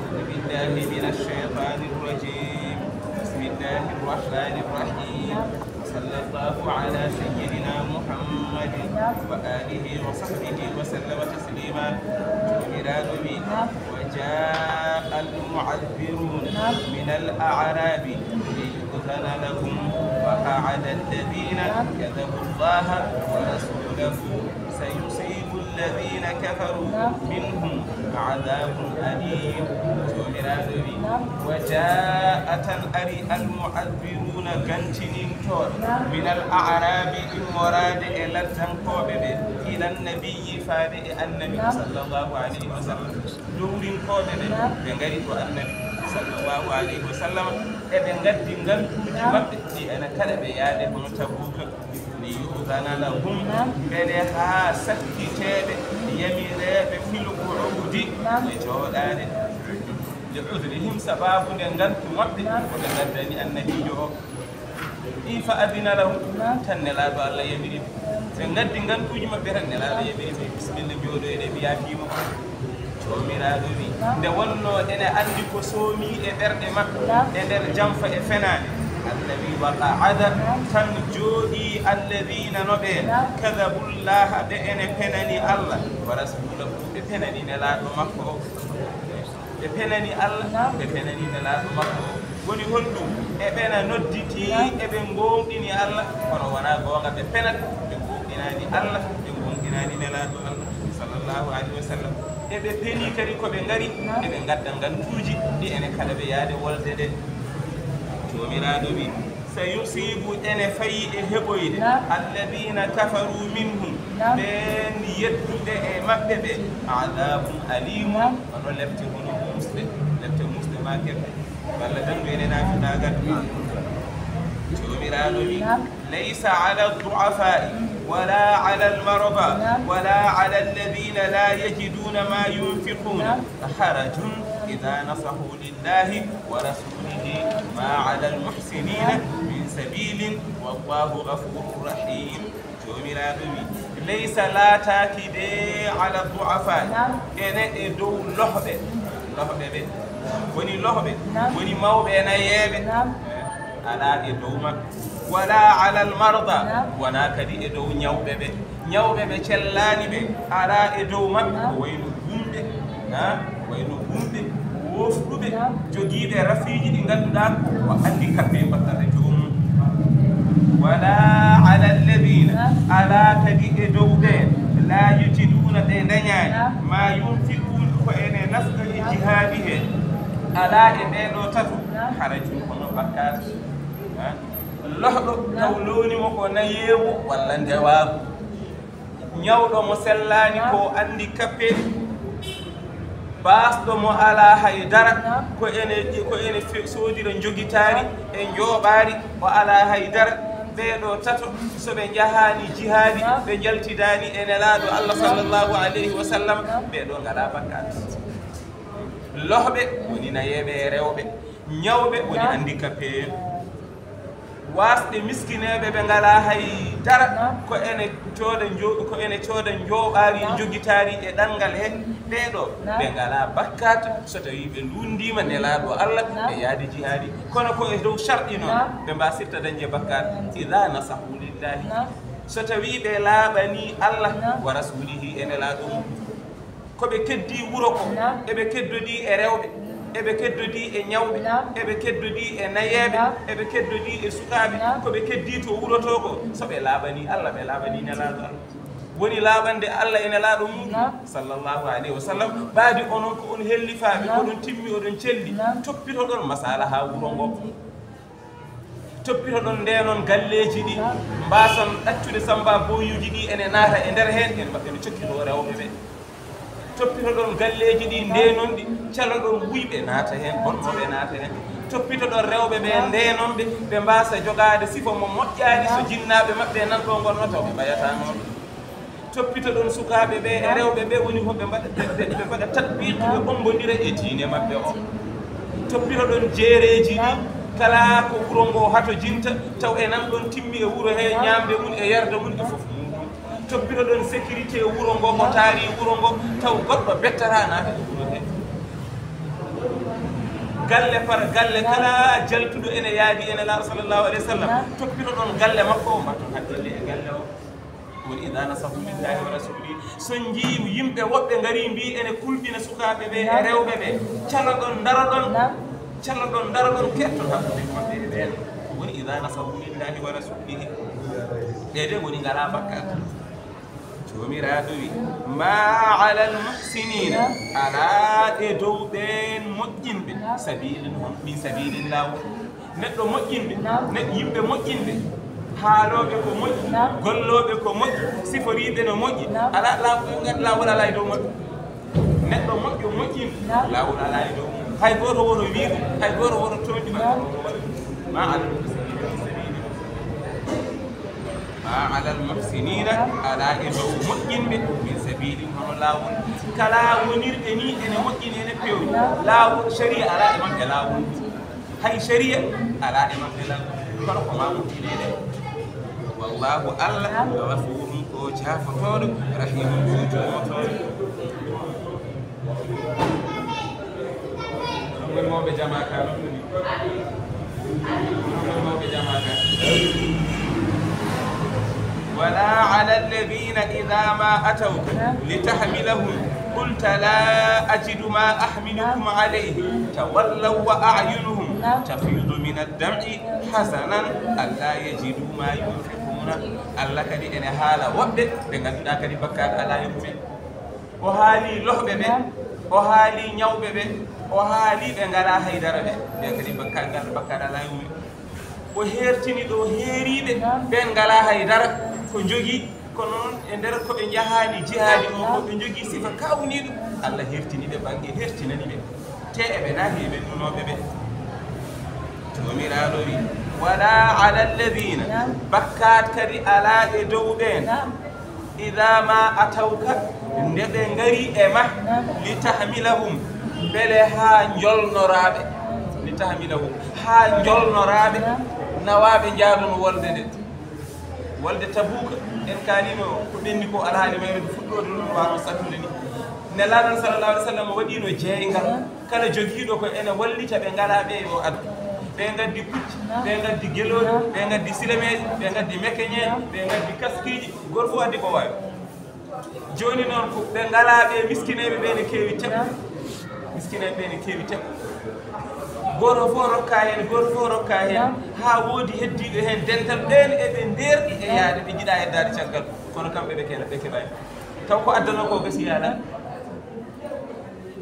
أعوذ بالله من الشيطان الرجيم. بسم الله الرحمن الرحيم. صلى الله على سيدنا محمد وآله وصحبه وسلم تسليما. وجاء المعذرون من الأعراب ليؤذن لهم وقعد الذين كذبوا الله ورسوله سيصيب الذين كفروا منهم عذاب أليم. وجاءت المعذرون كنتين من الأعراب المراد إلى الزنقوب إلى النبي فادئ النبي صلى الله عليه وسلم دورين قوب بنغري النبي صلى الله عليه وسلم ابن غدي غنتوجي مبتي أنا كلا بياده تبوك ليؤذن لهم بلها سكتاب يميراب في القعود لجودان لعذرهم سباب غنتو مبتي ودغدني النبي جو فأذن لهم تنلا دو الله يميري غدي غنتوجي مبتي تنلا دو يميري بسم الله جودو يدي بيا فيما jomiraɗo wi nde wonno ene andi ko soomi e ɓerɗe maɓɓe e nder jamfa e fenade allah wi waqa'ada tan jooɗi alladina noɓe kadabullaha ɓe ene penani allah wa rasulahu ɓe penani nelaɗo makko o ɓe penani allah ɓe penani nelaɗo makko o woni honɗum e ɓena nodditi eɓe gonɗini allah kono wona gonga ɓe penat ɓe gonɗinani allah ɓe gonɗinani nelaɗo allah sallllahu alayhi wa sallam eɓe peni kadi koɓe ngari eɓe gadda gantuji ɗi ene kala ɓe yaade wolde de jomiraɗo wi sayusibu ene fayi e heɓoyde alladina kafaru minhum ɓen yedduɓe e maɓɓe ɓe adabum alimum ono lefte hono musɓe lefte musɓe makeɓe walla dandu ene nafiɗagal jomiraɗo wi laysa ala du'afai ولا على المرضى ولا على الذين لا يجدون ما ينفقون حرج إذا نصحوا لله ورسوله ما على المحسنين من سبيل والله غفور رحيم. ليس لا تاكيد على الضعفاء إن دو لحظة لحظة وني لحظة وني موضع نيابة على إدوما ولا على المرضى ونا كدي إدو نيوبة تشلاني بي على إدوما وين بومبي وين بومبي وفلوبي جوجيبي رفيجي دي غندام وعندي كبي بطرجوم ولا على الذين على كدي إدوبة لا يجدون دنيان ما ينفقون وإن نفق جهاده على إدو تتو حرجوا كنو بكات lohɗo taw loonimo ko nayewu walla ndewaagu ñawɗo mo sellani ko andi kappe baasɗo mo ala haydara ko ene soodira jogitaari e njooɓaari o ala haydara ɓeeɗo tato so ɓe jahani jihaadi ɓe jaltidani e nelaaɗo allah sallllahu alayhi wa sallam ɓeeɗo ngala bakkat lohɓe woni nayeɓe e rewɓe ñawɓe woni andi kappe wasɗe miskineɓe ɓe ngala hay dara ko ene cooda jooɓaari jogitaari e ɗanngal he ɓeeɗo ɓe ngala bakkat so tawi ɓe lundima nelaaɗo allah ɓe yaadi jihaadi kono ko e dow sharɗi noon ɓe mbasirta dañde bakkat ida nasahu lillahi so tawi ɓe laaɓani allah wa rasulihi e nelaaɗo mum koɓe keddi wuro ko eɓe keddodi e rewɓe eɓe keddodi e ñawɓe eɓe keddodi e nayeɓe eɓe keddodi e sukaaɓe koɓe keddi to wuro to ko so ɓe laaɓani allah ɓe laaɓani nelaaɗo allah woni laaɓande allah e nelaaɗo muɗum sallllahu alayhi wa sallam ɓaadi onon ko on hellifaaɓe oɗon timmi oɗon celli toppitoɗon masala ha wuro ngo toppitoɗon ndenon galleji ɗi mbasan ɗaccude samba boyuji ɗi ene naata e nder hen en mbaɓɓe no cokkito rewɓe ɓe toppitoɗon galleji ɗi ndenon ɗi caloɗon wuyɓe naata hen bonnoɓe naata hen toppitoɗon rewɓe ɓe ndenonɓe ɓe mbasa jogade sifa mo moƴƴani so jinnaɓe mabɓe nanɗo gonno taw ɓe ɓayata noon toppitoɗon sukaɓe ɓe e rewɓe ɓe woni ko ɓe mbaɗa tatbiqe ɓe ɓombodira e diine mabɓe o toppitoɗon jeereji ɗi kala ko wuro ngo hato jinta taw e nanɗon timmi e wuro he ñamde mum e yarde mum e foof toppitoɗon sécurité wuro ngo ko taari wuro ngo taw goɗɗo bettata naata e wuro he galle par galle kala jaltuɗo ene yaadi ene laaɗo sallllahu alayhi wa sallam toppito ɗon galle makko o mbatton haqqille e galle o woni ida nasahu lillahi wa rasuli so jii yimɓe woɓɓe ngari mbi ene kulɓina sukaɓe ɓe e rewɓe ɓe calo ɗon daro ɗon ketton hakkude maɓɓe e ɓeen woni ida nasahu lillahi wa rasulihi ɗede woni ngala bakkat jomiraɗo wi ma ala almuhsinina ala e dow ɓen moƴƴinɓe sabilin hon min sabilin lawol neɗɗo moƴƴinɓe yimɓe moƴƴinɓe haaloɓe ko moƴƴi golloɓe ko moƴƴi siforiɓe no moƴƴi ala lawol ala e dow maɓɓe neɗɗo moƴƴo moƴƴinɓe lawol ala e dow mum hay goto woto wiiɗo hay goto woto toñɗi ma ala ma ala almuhsinina ala e dow moƴƴinɓe min sabili hono lawol kala wonirɓe ni ene moƴƴini ene pewni lawol sharia ala e maɓɓe lawol hay sharia ala e maɓɓe lawol kono ko mamotinede wallahu allah gafurun ko jafotoɗo rahimun ko jomotoɗo ɗon mawɓe jamaka mawɓe jamaka ولا على الذين إذا ما أتوك لتحملهم قلت لا أجد ما أحملكم عليه تولوا وأعينهم تفيض من الدمع حزنا ألا يجدوا ما ينفقون الله كدي إن حالا وبد بغدا كدي بكات على يومين وحالي لحبه وحالي نيوبه وحالي بغدا هيدره بغدي بكات على يومين وهيرتني دو هيريبه بغدا هيدره ko jogi ko noon e nder ko ɓe jahani jihaadi o ko ɓe jogi sifa kawniɗo allah hertiniɓe banggue hertinaniɓe te eɓe na heɓe nunoɓe ɓe jomiraɗo wi wala ala alladina bakkat kadi ala e dow ɓen ida ma atawka nde ɓe ngari e ma litahmilahum beele ha jolnoraɓe litahmilahum ha jolnoraɓe nawaɓe jaaɗon wolde nde walde tabuka en kalino ko ɓenni ko alhaali mayre fuɗɗode ɗum wano sattude ni nelaɗon sallallahu alih w sallam waɗino jeeygal kala jogiiɗo ko ene wallita ɓe ngala ɓe o addu ɓe gaddi pucci ɓe gaddi gueloɗi ɓe gaddi silemeji ɓe gaddi mekeñeji ɓe gaddi kaskiji goto fof addi ko wawi joni noon ko ɓe ngala ɓe miskineɓe ɓene kewi teɓ miskineɓe ɓene kewi teɓ goto fof rokka hen goto fof rokka hen ha woodi heddiɓe hen dental ɓen eɓe nderɗi e yaade ɓe jiiɗa heddade caggal kono kamɓe ɓe keɓani taw ko addano ko gasi yaɗa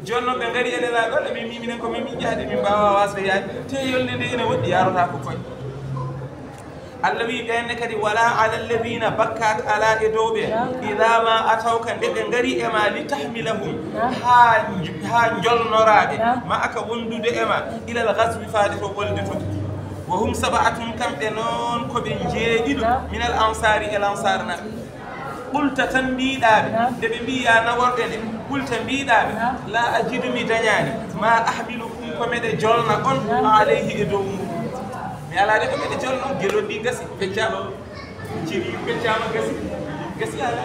joni noon ɓe gaari ene laaɓe ɗo min minen ko min jaade min mbawa wasde yaade te yolde nde ene woɗɗi yarota ko koye allah wi ɓenne kadi wala ala alladina bakkat ala e dow ɓe ida ma atawka nde ɓe ngari ema li tahmilahum ha jolnoraɓe ma aka wondude ema ilal gaswi faade to wolde to wa hum sabaatun kamɓe noon koɓe jeeɗiɗo minal ansari el ansar naɓe ɓulta tan mbiɗaɓe nde ɓe mbiya naworɓe nde ɓulta mbiɗaɓe la ajidu mi dañani ma ahmilukum ko meɗe jolna on alayhi e dow mum mi ala de ko ɓeɗe jolno guelol ɗi gasi peccama ciri peccama gasi ala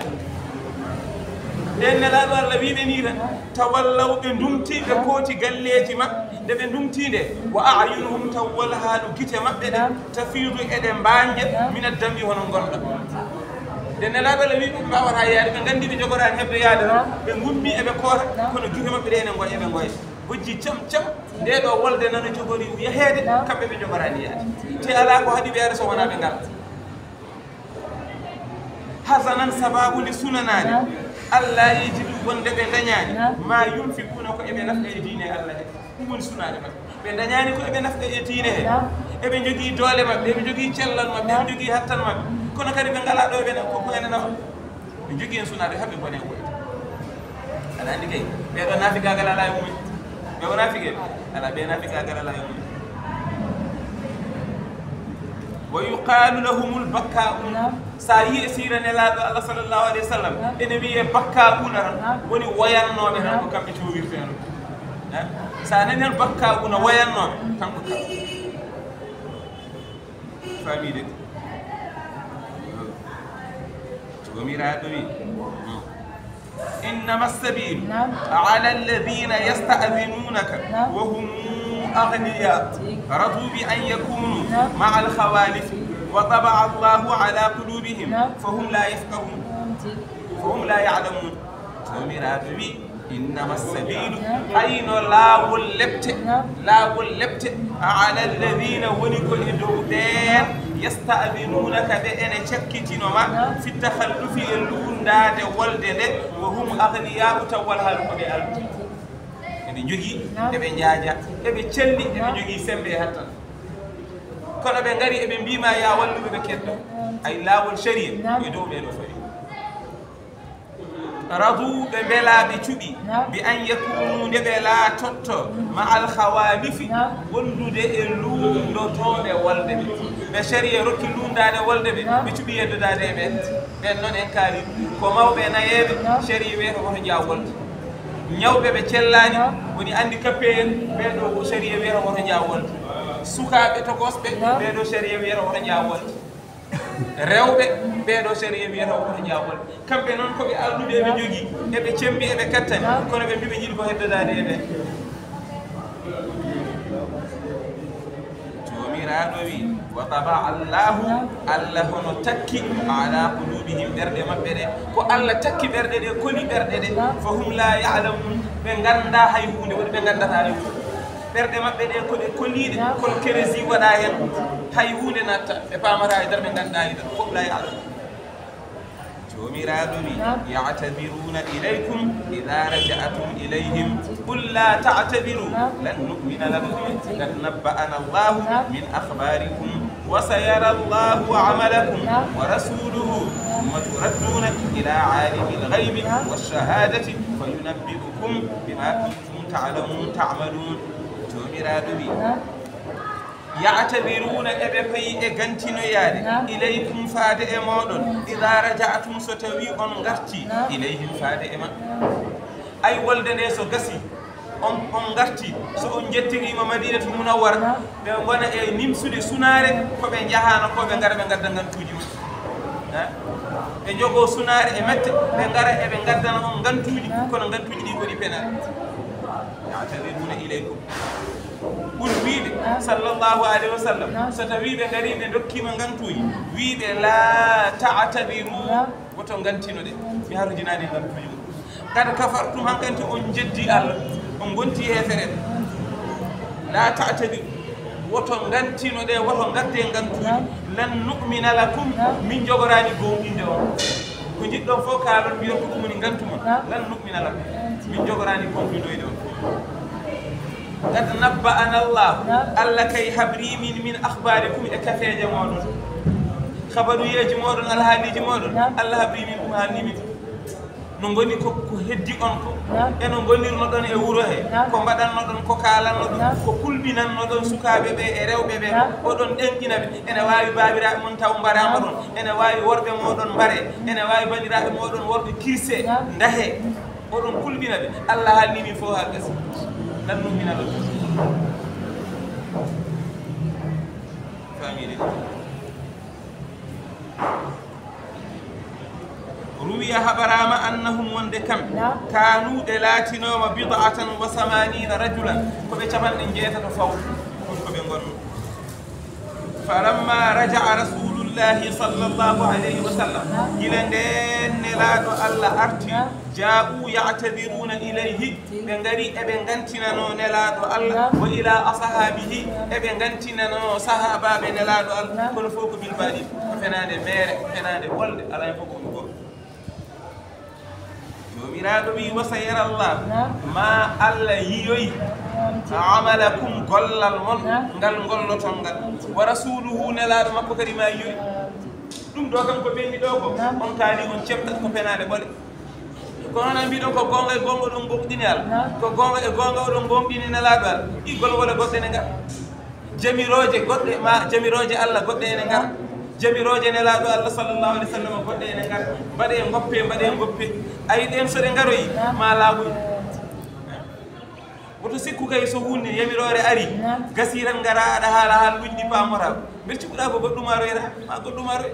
ɓen nelaɗo allah wiɓe ni tan tawallaw ɓe ndumti ɓe kooti galleji maɓɓe nde ɓe ndumti nde wa ayunuhum taw wala haɗo guite maɓɓe ɗe tafidu eɗe mbanje mina dambi hono gonɗa nde nelaɗo allah wiɓe mbawata yaade ɓe gandi ɓe jogorani hebde yaade tan ɓe gummi eɓe koota kono guite maɓɓe ɗe ene goya eɓe goya bojji cam nde ɗo wolde nano jogori yaheede kamɓe ɓe jogorani yaade te ala ko haɗi ɓe yaade so wona ɓe ngala hasanan sababude sunanani allah yejiɗu wonde ɓe dañani ma yunfikuna ko eɓe nafɗa e diine allah he ɗum woni sunade maɓɓe ɓe dañani ko eɓe nafɗa e diine he eɓe jogui doole maɓɓe eɓe jogui cellal maɓɓe eɓe jogui hattan maɓɓe kono kadi ɓe ngala ɗo ɓene ko ene nawa ɓe jogui hen sunade haɓe bone woyde aɗa andi kay ɓeɗo naafigagal ala e mumen ɓe wona figueɓe ala ɓe naafigagal ala e mumen wa yuqalu lahumul bakkaun sa yi e sira nelaɗo allah sallllahu alayhi wa sallam ene wiye bakkauna tan woni woyannoɓe tan ko kamɓe cowirteno sa nani hen bakkauna woyannoɓe tan ko kamɓe famide jomiraɗo wi innama sabilu ala alladina yasta'dinunaka wa hum أغنياء رضوا بأن يكونوا مع الخوالف وطبع الله على قلوبهم فهم لا يفقهون فهم لا يعلمون إنما السبيل أين لا واللبت على الذين ولكوا إدودين يستأذنونك بأن تشكتنما في التخلف يلون داد والدد وهم أغنياء تولها بألب eɓe jogii eɓe njaaja eɓe celli eɓe jogii sembe hatta kono ɓe ngari eɓe mbima ya walluɓe ɓe keddo ay laawol sharia e dow ɓeɗo fawi radu ɓe mbelaɓe cuɓi bi an yakunu nde ɓe laatotto ma al khawalifi wondude e luundotoɓe wolde ɓe ɓe sharia rokki luundade wolde ɓe ɓe cuɓi yeddodade e ɓen ɓen noon en kaali ko mawɓe nayeɓe sharia wiyata woto jaa wolde ñawɓe ɓe cellani woni handicapé en ɓeɗo sharia wiyata woto jaa wolde sukaɓe tokosɓe ɓeɗo sharia wiyata woto jaa wolde rewɓe ɓeɗo sharia wiyata woto jaa wolde kamɓe noon koɓe alluɓe eɓe jogii eɓe cembi eɓe kattani kono ɓe mbiɓe jiiɗi ko heddodade e ɓen jomiraɗo wi wa taba allahu allah hono takki ala qulubihim ɓerɗe maɓɓe ɗe ko allah takki ɓerɗe ɗe koli ɓerɗe ɗe fa hum la yalamun ɓe ganda hay hunde woni ɓe gandata hay hunde ɓerɗe maɓɓe ɗe koɗe koliɗe kono kérési waɗa hen hay hunde natta ɓe pamata e dar ɓe ganda e dar fof la yalamu jomiraɗo wi ya'tabiruna ilaykum idha raja'atum ilayhim qul la ta'tabiru lan nu'mina lakum qad nabba'ana allahu min akhbarikum wa sayara allahu 'amalakum wa rasuluhu thumma turadduna ila 'alimil ghaibi wash-shahadati fayunabbi'ukum bima kuntum ta'malun jomiraɗo wi ya'tabiruna eɓe payi e gantinoyaade ilaykum faade e moɗon idha raja'atum so tawi on garti ilayhim faade e maɓɓe ay wolde nde so gasi on garti so on jettirima madinatu munawwara ɓe gona e nimsude sunare koɓe jahano ko ɓe gara ɓe gadda gantuji maɓɓe ɓe jogo sunare e mette ɓe gara eɓe gaddana on gantuji kono gantuji ɗi kodi penal ya'tabiruna ilaykum ɓur wiiɓe sallllahu alayhi wa sallam so tawi ɓe ngari ɓe dokkima gantuji wiiɓe la ta'tabiru woto gantinoɗe mi harujinani gantuji ɗum kad kafartum hankanti on jeddi allah on gonti hefere la ta'tabiru woto gantinoɗe woto gadde gantuji lan nu'mina lakum min jogorani gowɗinde on ko jiɗɗon fof kaalon mbiyon ko ɗum woni gantuma lan nu'mina lakum min jogorani gonɗindoyde on قد نبأنا الله الله كي حبري من أخباركم كفاية جمودون خبروا يا جمودون الهادي جمودون الله حبري منكم هاني من نقولي كو هدي أنكو إنه نقولي نودون يوروه كم بدن نودون كوكالا نودون كل بينا نودون سكابة بيرو بيبي نودون إنجنا بي إنه واي بابيرا منتاو برامرون إنه واي ورد مودون بره إنه واي بنيرا مودون ورد كيسة ده نودون كل بينا بي الله هاني من فوق هالكس lan nu'mina lakum family ruwiya habarama annahum wonde kam kanu de latinoma bid'atan wa 80 rajulan ko be capanɗe jeetato faw ko be gonno falamma raja'a rasulullahi sallallahu alayhi wa sallam ila nden nelaɗo allah arti ja'u ya'tadiruna ilayhi ɓe ngari eɓe gantinano nelaɗo allah wa ila ashabihi eɓe gantinano sahabaɓe nelaɗo allah kono fof ko bilbaɗi ko fenade meere fenade wolde ala fof ko ɗum jomiraɗo wi wa sayara allah ma allah yiyoyi amalakum gollal mon ngal golloton ngal wa rasuluhu nelaɗo makko kadi ma yiyoyi ɗum ɗo kam ko ɓenni ɗo ko on kaali on ceftat ko penade ɓole kono nan mbiɗon ko gonga e gonga oɗon gomɗini Allah ko gonga e gonga oɗon gomɗini nelaɗo Allah ɗi golwole goɗɗe ne ngar jamiroje goɗɗe ma jamiroje Allah goɗɗe ene ngar jamiroje nelaɗo Allah sallallahu alaihi wasallam goɗɗe ene ngar mbaɗe goppe ayi ɗen so ɗe garoyi ma laaɓoy woto sikku kay so hunde yamirore ari gasiran ngara aɗa haala haal luñɗi pamora mbeɗa cikkuɗa ko goɗɗum aroyra ma goɗɗum aroy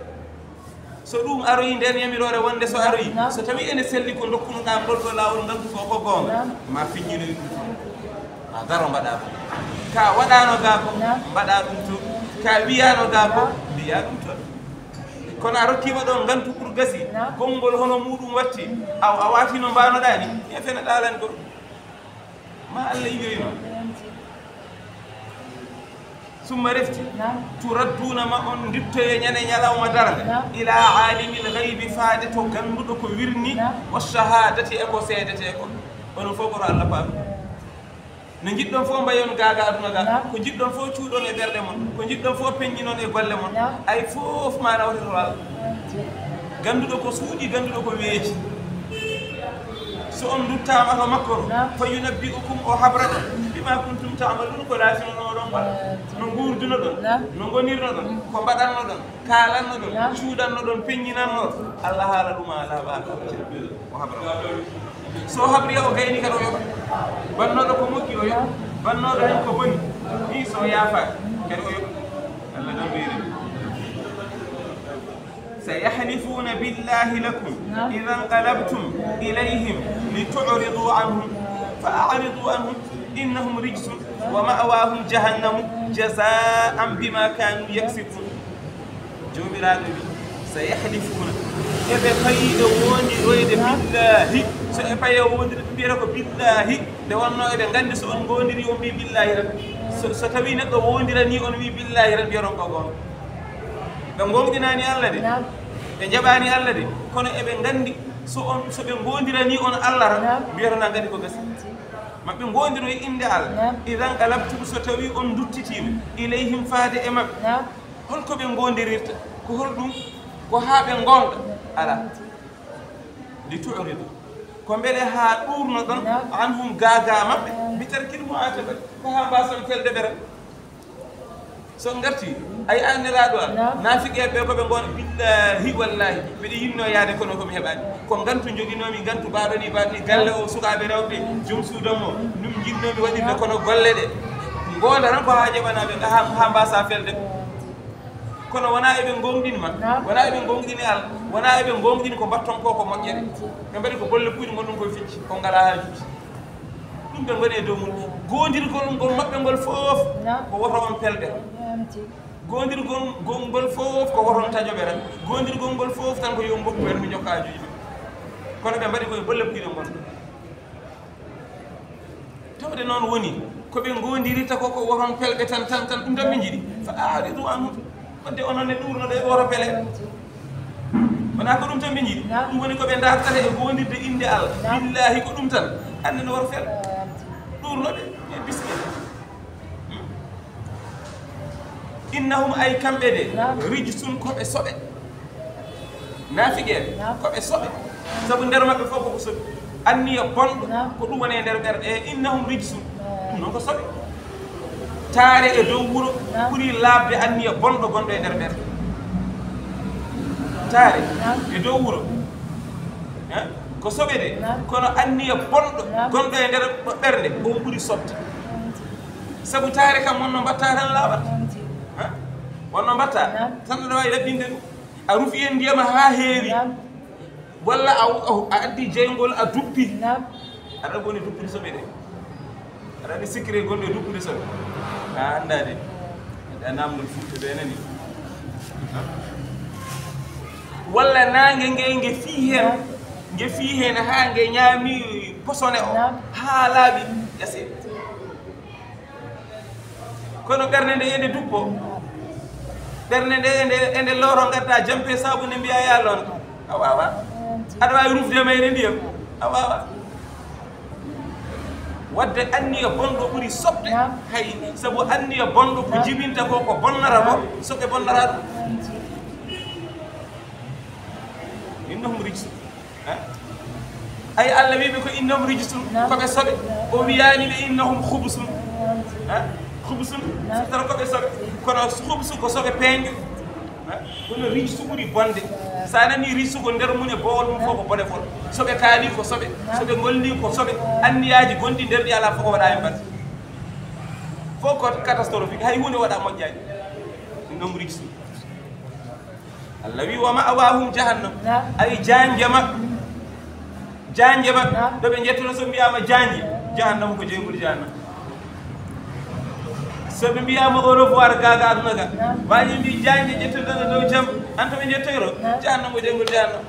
so ɗum aroyi nden yamirore wonde so aroyi so tawi ene selli ko dokkunoɗa ngol ɗo lawol ngal ko gonga ma fiññinoy ɗum ma daro mbaɗa ko ka waɗano ga ko mbaɗa ɗum to ka wiyano ga ko mbiya ɗum to kono a rokkima ɗon gantu pour gasi konngol hono muɗum watti a watino mbanoɗa ni e fene ɗalani ɗo ma Allah yiyoyno summa refti turadduna ma on dittoye ñane ñalawma darde ila alimil ghaybi faade to ganduɗo ko wirni wa shahadati e ko seedete ko onon fof koto Allah paami no jiɗɗon fof mbayon gaga aduna ga ko jiɗɗon fof cuuɗon e ɓerɗe mon ko jiɗɗon fof peññinon e golle mon ay fof ma rawteto Allah ganduɗo ko suuɗi ganduɗo ko weeji so on duttama to makko fa yunabbi'ukum o habra ɗon bima kuntum ta'malun ko laatinono ɗon mbaɗa no guurduno ɗon no gonirno ɗon ko mbaɗanno ɗon kaalanno ɗon cuuɗanno ɗon peññinanno Allah haala ɗum ala baaka o habra so habri o gayni kadi o yoɓa bannoɗo ko moƴƴi o yoɓa bannoɗo hen ko boni ni so yaafaaki kadi o yoɓa Allah ɗon weeri سيحلفون بالله لكم إذا انقلبتم إليهم لتعرضوا عنهم فأعرضوا عنهم إنهم رجس ومأواهم جهنم جزاء بما كانوا يكسبون جوبراد سيحلفون إذا قيد ووني رويد بالله سيبايا ووني بيرك بالله لوانو إذا غاندي سو on gondiri on bi billahi rek so tawi neddo wondira ni on wi billahi rek biyaron ko gon ɓe gomɗinani Allah de ɓe jaɓani Allah de kono eɓe gandi so ɓe gondirani on Allah tan mbiyatana gandi ko gasi maɓɓe gondiro e inde Allah idan qalabtum so tawi on duttitima ilayhim faade e maɓɓe holko ɓe gondirirta ko holɗum ko ha ɓe gonga ala li tu'ridu ko beele ha ɗurno ɗon anhum gaga maɓɓe mbi tarkil mo ataba ko ha mbasan felde ɓere so ngarti ay anniraɗo a nafiqeɓe ko ɓe gona billahi wallahi mbiɗa yinno yaade kono komi heɓani ko gantu joguinomi gantu baɗoni baɗni galle o sukaɓe rewɓe joom suudan o num jinnomi waɗirde kono golle ɗe gonda tan ko ha jaɓanaɓe ha mbasa felde kono wona eɓe gonɗinma wona eɓe gonɗini Allah wona eɓe gonɗini ko mbatton ko moƴƴere ɓe mbaɗi ko bolle puyɗi gonɗum koye fecci ko ngala hajuji ɗum ɓe goni e dow mum gondirgol ngol maɓɓe ngol foof ko woto on pelɗe gondirgol ngol fof ko woton tajoɓe tan gondirgol ngol fof tan ko yo mbokku ɓe mi jokka ajuji ɓe kono ɓe mbaɗi koye bolle puyɗe gonɗo tawde noon woni koɓe gondirita koko woton pelɓe tan ɗum tan ɓe jiiɗi fa aridu anhum wadde onon e ɗurnoɗo e woto pele wona ko ɗum tan ɓe jiiɗi ɗum woni koɓe dartata e gondirde inde Allah billahi ko ɗum tan ande no woto fel ɗurnoɓe e biskit innahum ay kamɓe de rijsun koɓe soɓe naafiqeɓe koɓe soɓe sabu nder maɓɓe fof koko soɓi anniya bonɗo ko ɗum woni e nder ɓerɗe e innahum rijsun ɗum noon ko soɓe taare e dow wuro ɓuuri laabde anniya bonɗo gonɗo e nder ɓerɗe taare e dow wuro ko soɓe de kono anniya bonɗo gonɗo e nder ɓernde on ɓuuri soɓde sabu taare kam wonno mbatta tan laaɓat wonno mbatta tan ɗaɗa wawi laɓɓinde ɗum a rufi hen ndiyama ha heewi walla a addi jeygol a duppi aɗa goni duppude soɓe ɗe aɗa andi sikkire gonɗo e duppude soɓe a andade aɗa namdol fuɗɗe ɓe nani walla nangue nge fii hen ha nge ñaami posone o ha laaɓi ƴase kono ɓerde nde ende duppo ɓerde nde ende loro gadda jampe sabunde mbiya ya lon a wawa aɗa wawi rufde mayre ndiyam a wawa wadde anniya bonɗo ɓuuri soɓde hay sabu anniya bonɗo ko jibinta ko ko bonnata ko soɓe bonnata ɗum innahum rijsun ay Allah wiɓe ko innahum rijsun koɓe soɓe o wiyani ɓe innahum khubsun khubsun tara koɓe soɓe kono khubsu ko soɓe peeñɗe kono rijsu ɓuuri bonde sa nani rijsu ko nder mum e bowol mum fof ko bone fol soɓe kaali ko soɓe soɓe golli ko soɓe anniyaji gonɗi nder ɗi ala fof ko waɗa hen mbaɗ fof ko catastrophique hay hunde waɗa moƴƴani innahum rijsun Allah wi wa ma'awahum jahannam ay janje maɓɓe ɗo ɓe jettono so mbiyama janje jahannama ko jeygol jahannam so ɓe mbiyama au revoir gaga aduna ga waji mbi janje ƴettoɗoɗo dow jaam an to ɓe jettoyro jahannamo jengol jahannam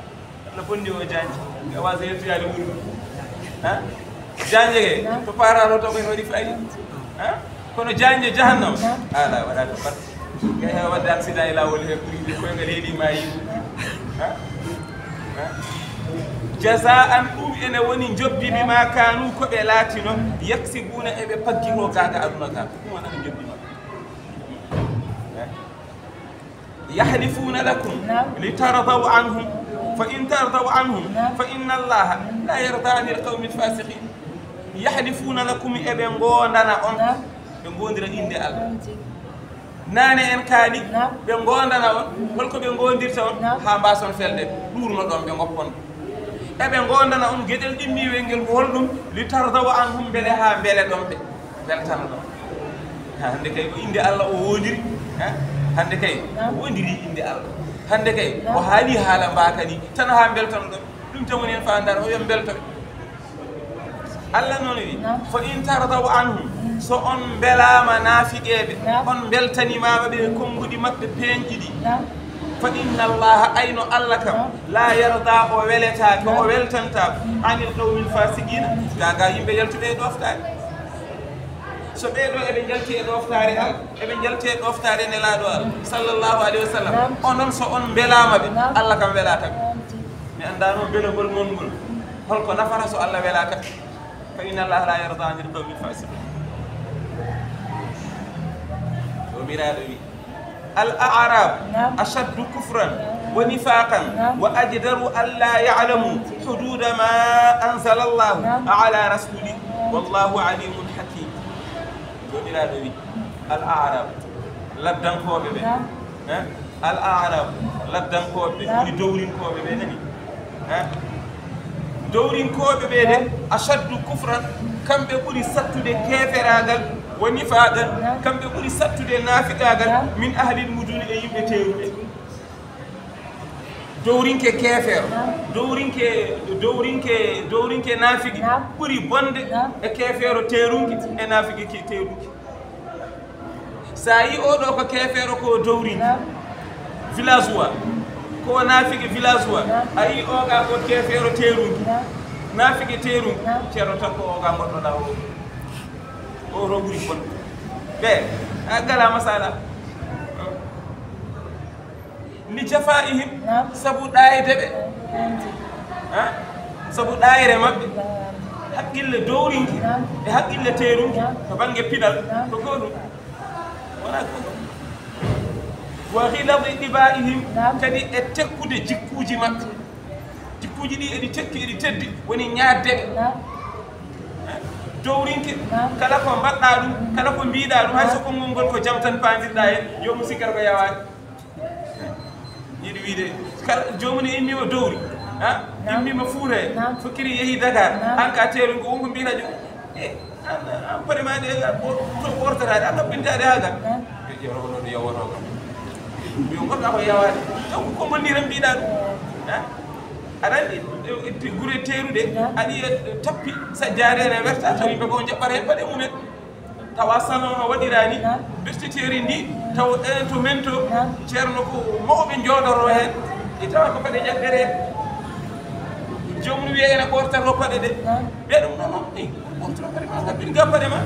Allah bondi o janje e wasa yettoyade ɓurɗo janje ke to parano to koye waɗi fayida kono janje jahannam ala waɗaka bat kay he wadde accident e lawol he ɓuuri koyngal heeɗima yiɗu jazaan ɗum ene woni jobbi bima kanu koɓe laatino yaksibuna eɓe paggiro gaga aduna ga ɗum wonano jobbi ma yahlifuna lakum litardaw anhum fa in tardaw anhum fa inna allaha la yarda ani alqawmi alfasiqin yahlifuna lakum eɓe gondana on ɓe gondira inde Allah nane en kaali ɓe gondana on holko ɓe gondirta on ha mbason felde ɗurno ɗon ɓe goppon eɓe gondana on gueɗel ɗimmiwel ngel ko holɗum li tardaw anhum beele ha beele ɗon ɓe beltana ɗon hande kay ko inde Allah o wondiri hande kay o wondiri inde Allah hande kay o haali haala mbakani tan ha beltana ɗon ɗum tan woni en fandar o yon beltoɓe Allah noon wi fa in tardaw anhum so on belama naafiqeɓe on beltanimama ɓe konngudi maɓɓe peñƴi ɗi fa inna allaha ayno Allah kam la yarda o weletake o weltanta anil qawmil fasiqina gaga yimɓe yaltuɓe e ɗoftare so ɓeɗo eɓe jalti e ɗoftare al eɓe jalti e ɗoftare nelaɗo al sallllahu alayhi wa sallam onon so on belama ɓe Allah kam welataɓe mi andano belogol mon ngol holko nafata so Allah welataɓe fa inna allaha la yarda anil qawmil fasiqina o miraɗo wi الأعراب أشد كفرا ونفاقا وأجدر ألا يعلموا حدود ما أنزل الله على رسوله والله عليم حكيم الأعراب لدن كوبي الأعراب لدن كوبي دورين كوبي نني دورين كوبي أشد كفرا كم بيقولي ستودي كافراغل ونفاقا كم بيقولي ستودي نافقاغل من أهل المدن يمبي تيروبي دورينك كافر دورينك نافقي بوري بوند كافر تيرونك نافقي تيرونك ساي او دو كو كافر كو دورين فيلاجوا كو نافقي فيلاجوا اي او غا كو كافر تيرونك نافقي تيرونك تيرو تاكو او غا مودو دا o roburi bon be agala masala li jafaihim sabu daaydeɓe sabu daayre mabɓe haqqille dowrinki e haqqille terunki to banggue pinal ko goɗum wona goɗum wa hiladi ɗibaihim kadi e tekkude jikkuji mabɓe jikkuji ɗi eɗi tekki eɗi teddi woni ñaaddeɓe dowrinke kala ko mbaɗɗa ɗum kala ko mbiɗa ɗum hay so konngol ngol ko jaam tan pandirɗa hen jomum sikkata ko yawani yiɗi wiide kala jomum ne immima dowri immima Fuuta he fokkiri yeehi Dakar an ka teeru ko wonko mbina jo an parema de to ɓortotade a ɗaɓɓintade haga yewronoɗo yawoto kam yo goɗɗa ko yawade taw ko bonni tan mbiɗa ɗum aɗa andi gure teerude aɗi tappi sajjade ene werta taw yimɓe ko jaɓɓata hen paɗe mumen tawa salon no waɗirani berteteri ndi taw en to men to ceerno ko mawɓe jooɗoro hen e tawa ko paɗe jaɓɓere jomum wiye ene ɓortatro paɗe ɗe ɓe ɗum non non ɓortoro paɗe ma gabbini ga paɗe ma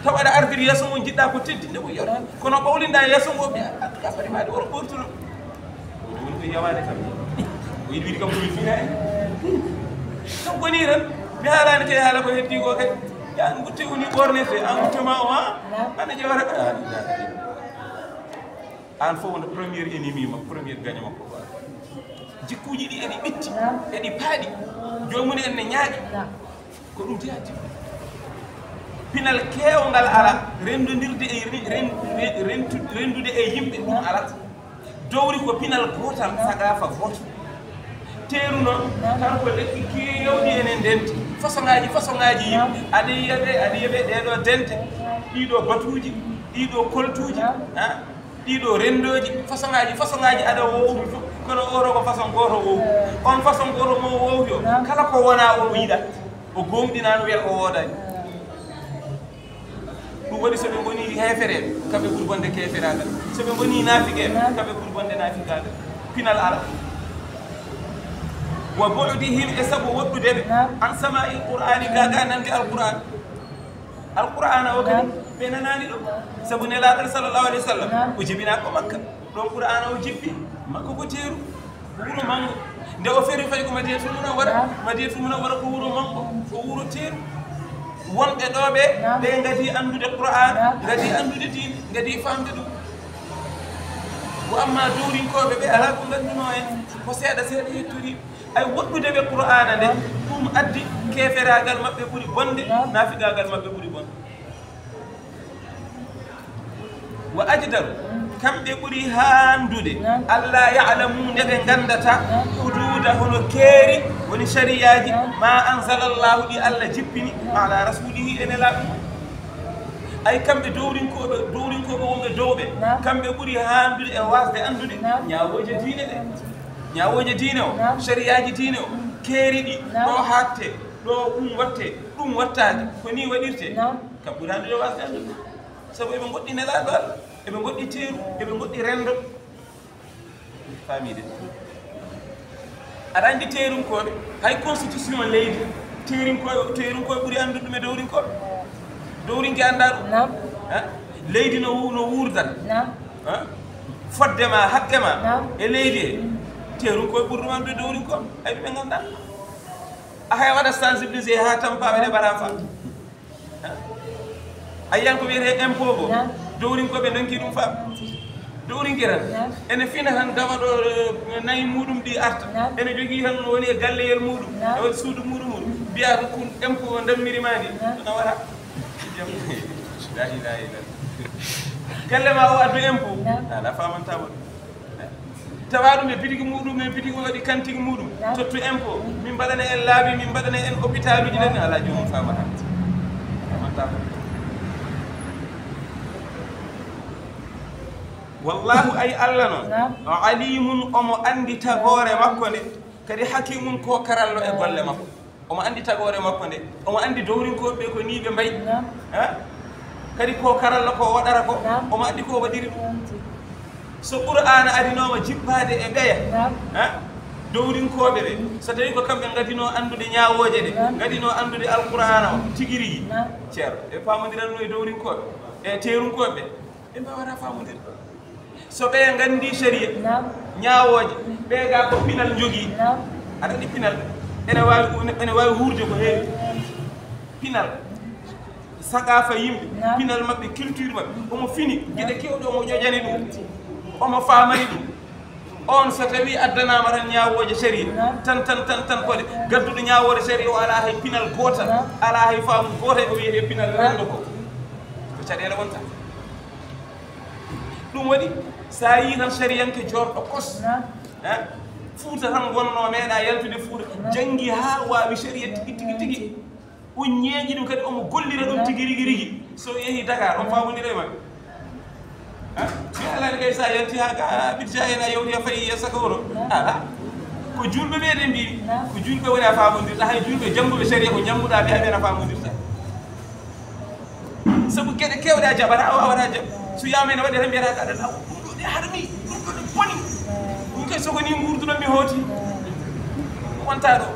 taw aɗa ardiri yeeso mum jiɗɗa ko teddinde ko yor kono ɓawlinɗa yeeso ngo ɓe ga paɗe maɗe woro ɓortoro woni ko yawade kam o yiɗi wiide kam komin fiina en tan goni tan mi haalani kay haala ko heddi ko kay yan gutte woni ɓornete an guttema o ana ƴewata an fof wona premiére ennemi makko premiére gagne makko jikkuji ɗi eɗi ɓitti eɗi paaɗi jomum en ne ñaaƴi ko ɗum teyati pinal kewngal ala rendodirde rendude e yimɓe ɗum ala dowri ko pinal gotal sagafa goto teeru noon kanko lekki kewɗi enen dente façon ngaji yimɓe aɗa yiyaɓe ɗeɗo dente ɗiɗo batuji ɗiɗo koltuji ɗiɗo rendoji façon ngaji aɗa wowmi fof kono oto ko façon goto wowi on façon goto mo wowi o kala ko wona o yiiɗa o gomɗinano wiya o woodani ɗum waɗi soɓe goni hefere kamɓe ɓuri bonde keferagal soɓe goni nafiqe kamɓe ɓuri bonde nafiqagal pinal ala wa bu'dihim e sabu woɗɗudeɓe an sama'il qur'ani gaga nande alquran o kadi ɓe nanani ɗum sabu nelaɗo sallllahu alayhi wa sallam o jibina ko makka ɗon qur'an o jibbi makko ko teeru wuro mango nde o feri fayi ko madinatul munawwara ko wuro mango ko wuro teeru wonɓe ɗoɓe ɓe gadi andude qur'an gadi andude diine gadi famde ɗum wo amma dowrinkoɓe ɓe ala ko ganduno en ko seeɗa seeɗa yettori ay woɗɗudeɓe qur'ana nde ɗum addi keferagal maɓɓe ɓuuri bonde nafigagal maɓɓe ɓuuri bonde wa ajdaru kamɓe ɓuuri handude allah ya'lamu nde ɓe gandata hududa hono keeri woni shariyaji ma anzalallahu ɗi allah jippini ala rasulihi ene laaɓi ay kamɓe dowrinkoɓe wonɓe dowɓe kamɓe ɓuuri handude e wasde andude ñawoje diine ɗe ñawoje diine o shariyaji diine o keeri ɗi ɗo hatte ɗo ɗum watte ɗum wattade ko ni waɗirte kam ɓuuri handude wasde andude sabu eɓe goɗɗi nelaɗo allah eɓe goɗɗi teeru eɓe goɗɗi rendo famide aɗa andi teerunkoɓe hay constitution leydi teerunkoɓe ɓuuri andude ɗum e dowrinkoɓe dowrinke anda ɗum leydi no wurdat foddema haqqema e leydi e teerunkoɓe ɓuuri ɗum andude dowrinkoɓe hay ɓe ganda a hay waɗa sensibilisé ha tampaɓe ɗe mbaɗa fa a yiyan ko wiyete impôt go dowrinkoɓe donki ɗum faam dowrinke tan ene fina tan dawa ɗo nayi muɗum ɗi arta ene jogui tan woni e galleyel muɗum e waɗi suudu muɗum mbiya ko impôt o dammirima ni ɗona waɗa la ilaha illallah galle ma o addu impôt ala famantama tawa ɗum e bitigi muɗum e bitigi waɗi kantigi muɗum tottu impôt min mbaɗana en laabi min mbaɗana en hôpital uji ɗen ala jomum famata famantama wallahu ay allah noon o alimun omo andi tagore makko nde kadi hakimun ko karallo e golle makko omo andi tagore makko nde omo andi dowrinkoɓe ko ni ɓe mbayi kadi ko karallo ko waɗara ko omo andi ko waɗiri ɗum so qur'ana adinoma jippade e ɓeya dowrinkoɓe ɓe so tawi ko kamɓe gadino andude ñawoje ɗe gadino andude alqur'ana o tigui rigui ceerno e famodiranno e dowrinkoɓe e terunkoɓe ɓe mbawata famodire so ɓe gandi sharia ñawoje ɓe ga ko pinal jogui aɗa andi pinal ene wawi wurde ko heewi pinal saqafa yimɓe pinal mabɓe culture mabɓe omo fini gueɗe kewɗe omo ƴoƴani ɗum omo famani ɗum on so tawi addanama tan ñawoje sharia tan kode gadduɗo ñawode sharia o ala hay pinal gotal ala hay faamu gotal o wiyete pinal rendo ko caɗele wonta ɗum waɗi sa yi tan sariyanke jorɗo kos Fuuta tan gonno meeɗa yaltude Fuuta jangi ha wawi sharia tigi o ñeeñi ɗum kadi omo gollira ɗum tigi rigi so yeehi Dakar on famodira e maɓɓe si alani kay sa yalti ha ga budget en a yawti a fayi e saka woro ala ko julɓe ɓeɗen mbi ko julɓe woni a famodirta hay julɓe janguɓe sharia ko ñammuɗa ɓe haɓen a famodirta sabu gueɗe kewɗe a jaɓata a wawata jaɓ so yamene waɗi tan mbiyata kaɗa ɗum ɗo ɗe harmi ɗum ɗo ɗe boni ɗum kay soko ni gurduɗon mi hooti wonta ɗo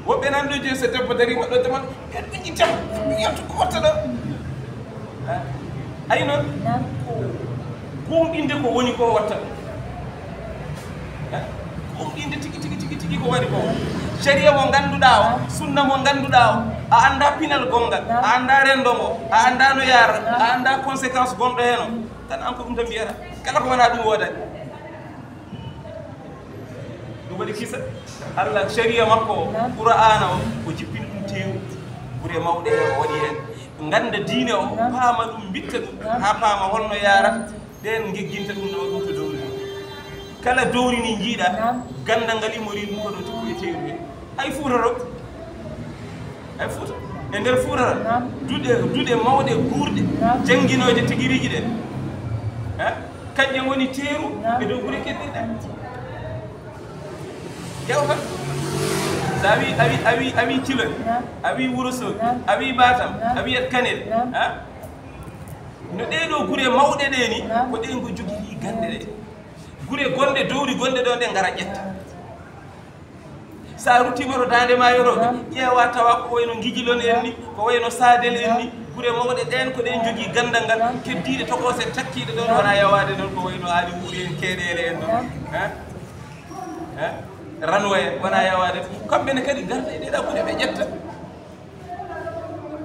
woɓɓe nan ɗo joni so debbo darima ɗo deman kadi ɓe ƴittam yaltu ko watta ɗo ayi noon kumɗinde ko woni ko watta kumɗinde tigi ko waɗi ko sharia mo ganduɗa o sunna mo ganduɗa o a anda pinal gongal a anda rendo ngo a anda no yara a anda conséquence gonɗo hen o tan an ko ɗum tan mbiyata kala ko wona ɗum wodani ɗum waɗi kisa Allah sharia makko o qur'ana o jippini ɗum tewu ɓuure mawɗe he o waɗi hen ganda diine o paama ɗum bitta ɗum ha paama holno yarata ɗen gegginta ɗum ɗo ɗum to dowri kala dowri ni jiiɗa gandal ngal imori ɗum ko ɗo tikku e tewu he hay Fuuta ɗo hay Fuuta e nder Fuuta tan duɗe mawɗe guurɗe janguinoje tigi rigi ɗen kañƴe woni teeru e dow ɓuure keddiɗe ƴeew tan sa awi Thilogne awi Wourossogui awi Matam awi Kanel no ɗeɗo gure mawɗe ɗe ni ko ɗen ko jogii gande ɗe gure gonɗe dowri gonɗe ɗo ɗe ngara ƴetta sa rutima to dande ma yoroɓe ƴeewa tawa ko wayno Guijilone en ni ko wayno Sadel en ni gure mawɗe ɗen ko ɗen jogii gandal ngal keddiɗe tokose takkiɗe ɗon wona yawade noon ko wayno Ali Wuri en Keɗele en ɗon Ranwo en wona yawade kamɓene kadi garda e ɗeɗa gure ɓe ƴetta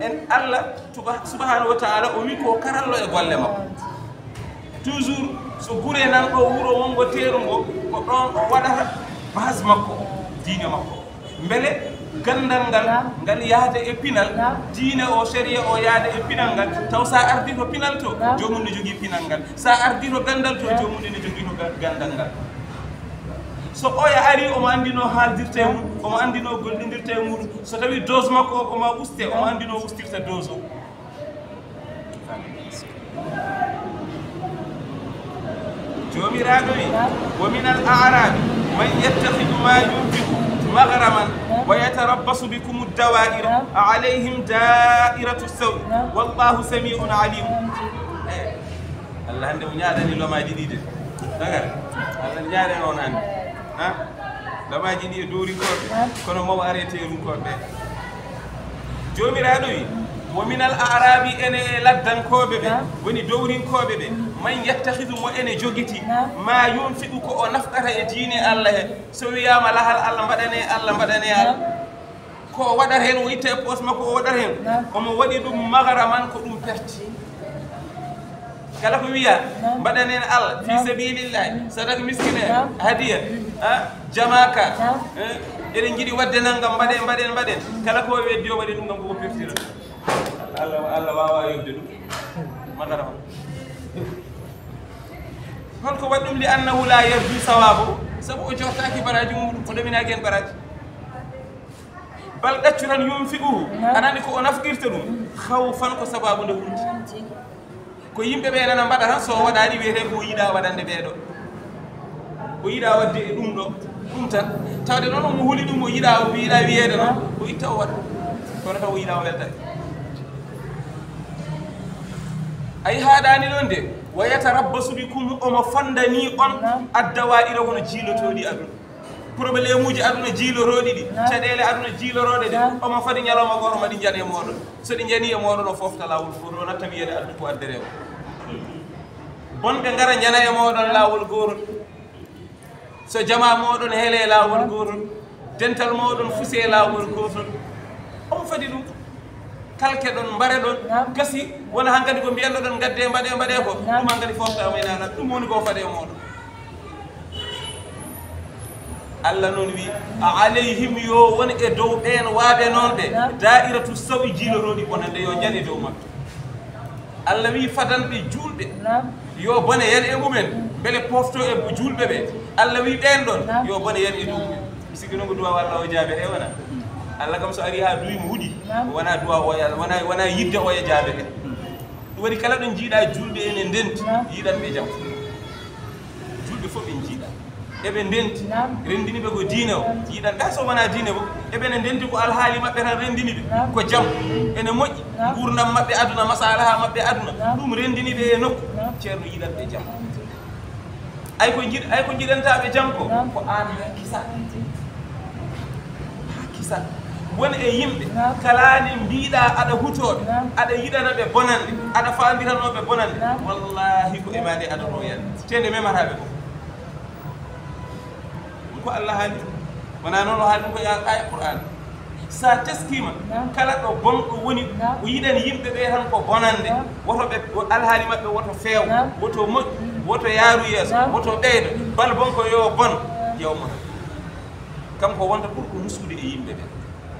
en Allah subhanahu wa taala o wi ko karallo e golle makko toujours so gure nan ɗo wuro wongo teeru ngo ko ɗon o waɗata base makko diine makko beele gandal ngal yaade e pinal diine o sharia o yaade e pinal ngal taw sa ardi to pinal to jomum ne jogii pinal ngal sa ardi to gandal to jomum ne jogii to gandal ngal so oya ari omo andino haaldirte e mum omo andino gollidirte e muɗum so tawi dose makko o koma uste omo andino ustirta dose o jomiraɗo wi wa min al a'rabi man yattahidu ma yunfiqu maghraman wa yatarabbasu bikum ad-dawa'ir alayhim da'iratu as-saw wallahu sami'un alim Allah hande mo ñaadani lomaji ɗi de dagar Allah ñaade on hande lomaji ɗi e dowrinkoɓe kono mawo arrêté runkoɓe jomiraɗo wi wo min al a'rabi ene e laddankoɓe ɓe woni dowrinkoɓe ɓe man yattahidu mo ene jogiti ma yunfiqu ko o naftata e diine Allah he so wiyama lahal Allah mbaɗane Allah mbaɗane Allah ko o waɗata hen o itta e poos makko o waɗata hen omo waɗi ɗum maghraman ko ɗum perti kala ko wiya mbaɗanen Allah fi sabilillahi sadaka miskine hadiya jamaka eɗen jiiɗi wadde naggam mbaɗen kala ko weddi o waɗi ɗum gam koko pertira Allah wawa yobde ɗum maghraman holko waɗi ɗum li annahu la yarju sawabu sabu o jortaki baraji muɗum o ɗominaki hen baraji bal ɗaccuran yunfiquhu anani ko o nafqirta ɗum hawfan ko sababu nde hunti ko yimɓe ɓe nana mbaɗa tan so waɗani wiyete ko yiiɗa waɗande ɓeɗo o yiiɗa wadde e ɗum ɗo ɗum tan tawde noon omo huuli ɗum o yiiɗa wiyede noon o itta o waɗa kono taw o yiiɗa o weldani ayi haɗani ɗon de wa yatarabbasu bikum omo fandani on addawa'ira wono jiilotoɗi aduna probléme uji aduna jiiloroɗi ɗi caɗele aduna jiiloroɗe ɗe omo fadi ñalawma goto maɗi jani e moɗon so ɗi jani e moɗon o fofta lawol goto o natta wiyede addu ko addere o bonɓe gara ñana e moɗon lawol gotol so jama moɗon heele lawol gotol dental moɗon fuuse lawol gotol omo fadi ɗum kalke ɗon mbare ɗon gasi wona hankkadi ko mbiyanno ɗon gadde mbaɗe ko ɗum hankkadi foftama e nana ɗum woni ko faade e moɗon Allah noon wi alayhim yo woni e dow ɓen waaɓe noon ɓe da'iratu sawi jiiloroɗi bonande yo ñane dow maɓɓe Allah wi fadanɓe julɓe yo bone yen e mumen beele pofto e julɓe ɓe Allah wi ɓen ɗon yo bone yen e dow mumen mi sikki noon ko duwa Allah o jaabe e wona Allah kam so ari ha duyimo huuɗi wona duwa oya wona yidde oya jaabe ɓe ɗum woni kala ɗo jiiɗa julɓe ene ndenti yiiɗanɓe jaam julɓe fof ɓe jiiɗa eɓe ndenti rendini ɓe ko diine o yiiɗan ga so wona diine bo eɓene ndenti ko alhaali maɓɓe tan rendini ɓe ko jaam ene moƴƴi gurdam maɓɓe aduna masalaha maɓɓe aduna ɗum rendini ɓe e nokku ceerno yiiɗanɓe jaam ay ko jiɗantaɓe jaam ko an ha kisa woni e yimɓe kalani mbiɗa aɗa hutoɓe aɗa yiɗanaɓe bonande aɗa fadiranoɓe bonande wallahi ko emade aɗano yande tende memataɓe ko Allah haali wona noon o haali ɗum ko aya Qur'an sa teskima kala ɗo bonɗo woni o yiɗani yimɓe ɓe tan ko bonande woto ɓe alhaali maɓɓe woto feew woto moƴƴu woto yaaru yeeso woto ɓeydo bal bonko yo bon yewmo kanko wonta pour ko nuskude e yimɓe ɓe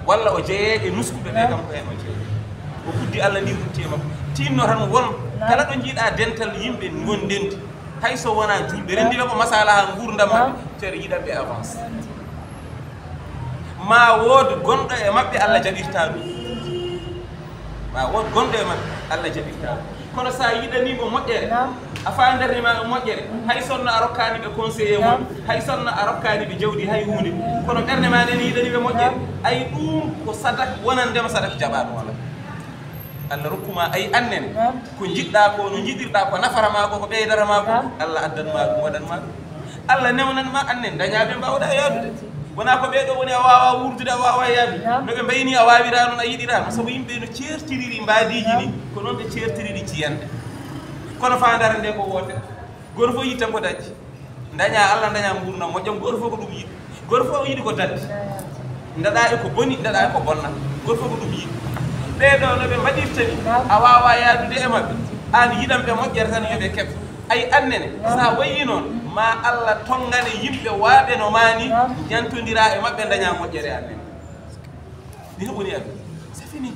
walla o jeeye e nuskuɓe ɓe kanko hen o jeeye o fuddi Allah ndi rutti e makko tinno tan won kala ɗo jiiɗa dental yimɓe gon ndenti hay so wona julɓe rendina ko masalaha gurdam maɓɓe ceeɗo yiɗanɓe avance ma wood gonɗo e maɓɓe Allah jaɓirta ɗum ma wood gonɗo e maɓɓe Allah jaɓirta ɗum kono sa yiɗanimo moƴƴere afa nder ma moƴƴere hay sonno a rokkani ɓe conseiller mon hay sonno a rokkani ɓe jawdi hay hunde kono ɓerde ma nde ni yiɗani ɓe moƴƴere ay ɗum ko sadak wonandema sadak jaɓaɗum wala Allah rokkuma ay annene ko jiɗɗa ko no jiɗirɗa ko nafarama ko ɓeydarama ko Allah addanma ɗum waɗanma ɗum Allah newnanma annen dañaɓe mbawɗa yaadude wona ko ɓeɗo woni a wawa wurdude a wawa yaadude no ɓe mbayni a wawira noon a yiɗirano sabu yimɓe no certiriri mbadiji ni ko noon ɓe certiriri ciyande kono fandare nde ko wote goto fof yittan ko dañƴi daña Allah daña gurdam moƴƴam goto fof ko ɗum yiɗi goto fof yiɗi ko dadde daɗa e ko boni daɗa e ko bonna goto fof ko ɗum yiɗi ɓeɗo no ɓe mbaɗirta ni a wawa yaadude e mabɓe an yiɗan ɓe moƴƴere tan yoɓe keɓ ay annene sa wayi noon ma Allah tongane yimɓe waaɓe no mani ñantodira e mabɓe daña moƴƴere annene ni woni abi c'est fini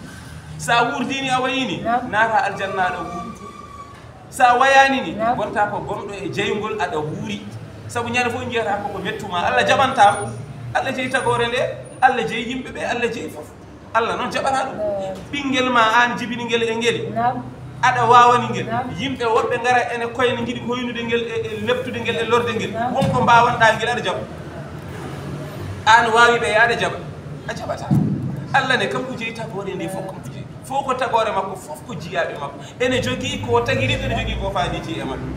sa wurdini a wayini naata aljanna aɗa wuuri sa wayani ni gonta ko gonɗo e jeygol aɗa wuuri sabu ñande fof jiyata koko mettuma Allah jaɓantama Allah jeeyi tagore nde Allah jeeyi yimɓe ɓe Allah jeeyi foof Allah noon jaɓata ɗum ɓinguel ma an jibini ngel e ngeli aɗa wawani ngel yimɓe woɓɓe gara ene koyne jiiɗi hoynude ngel e leptude ngel e lorde ngel wonko mbawanɗa ngel aɗa jaɓa an wawi ɓe yaade jaɓa a jaɓata Allah ne kanko jeeyi tagore nde fof kanko jeeyi fof ko tagore makko fof ko jiyaɓe makko ene jogui ko tagiriɓe ene jogui ko faditi e mabɓe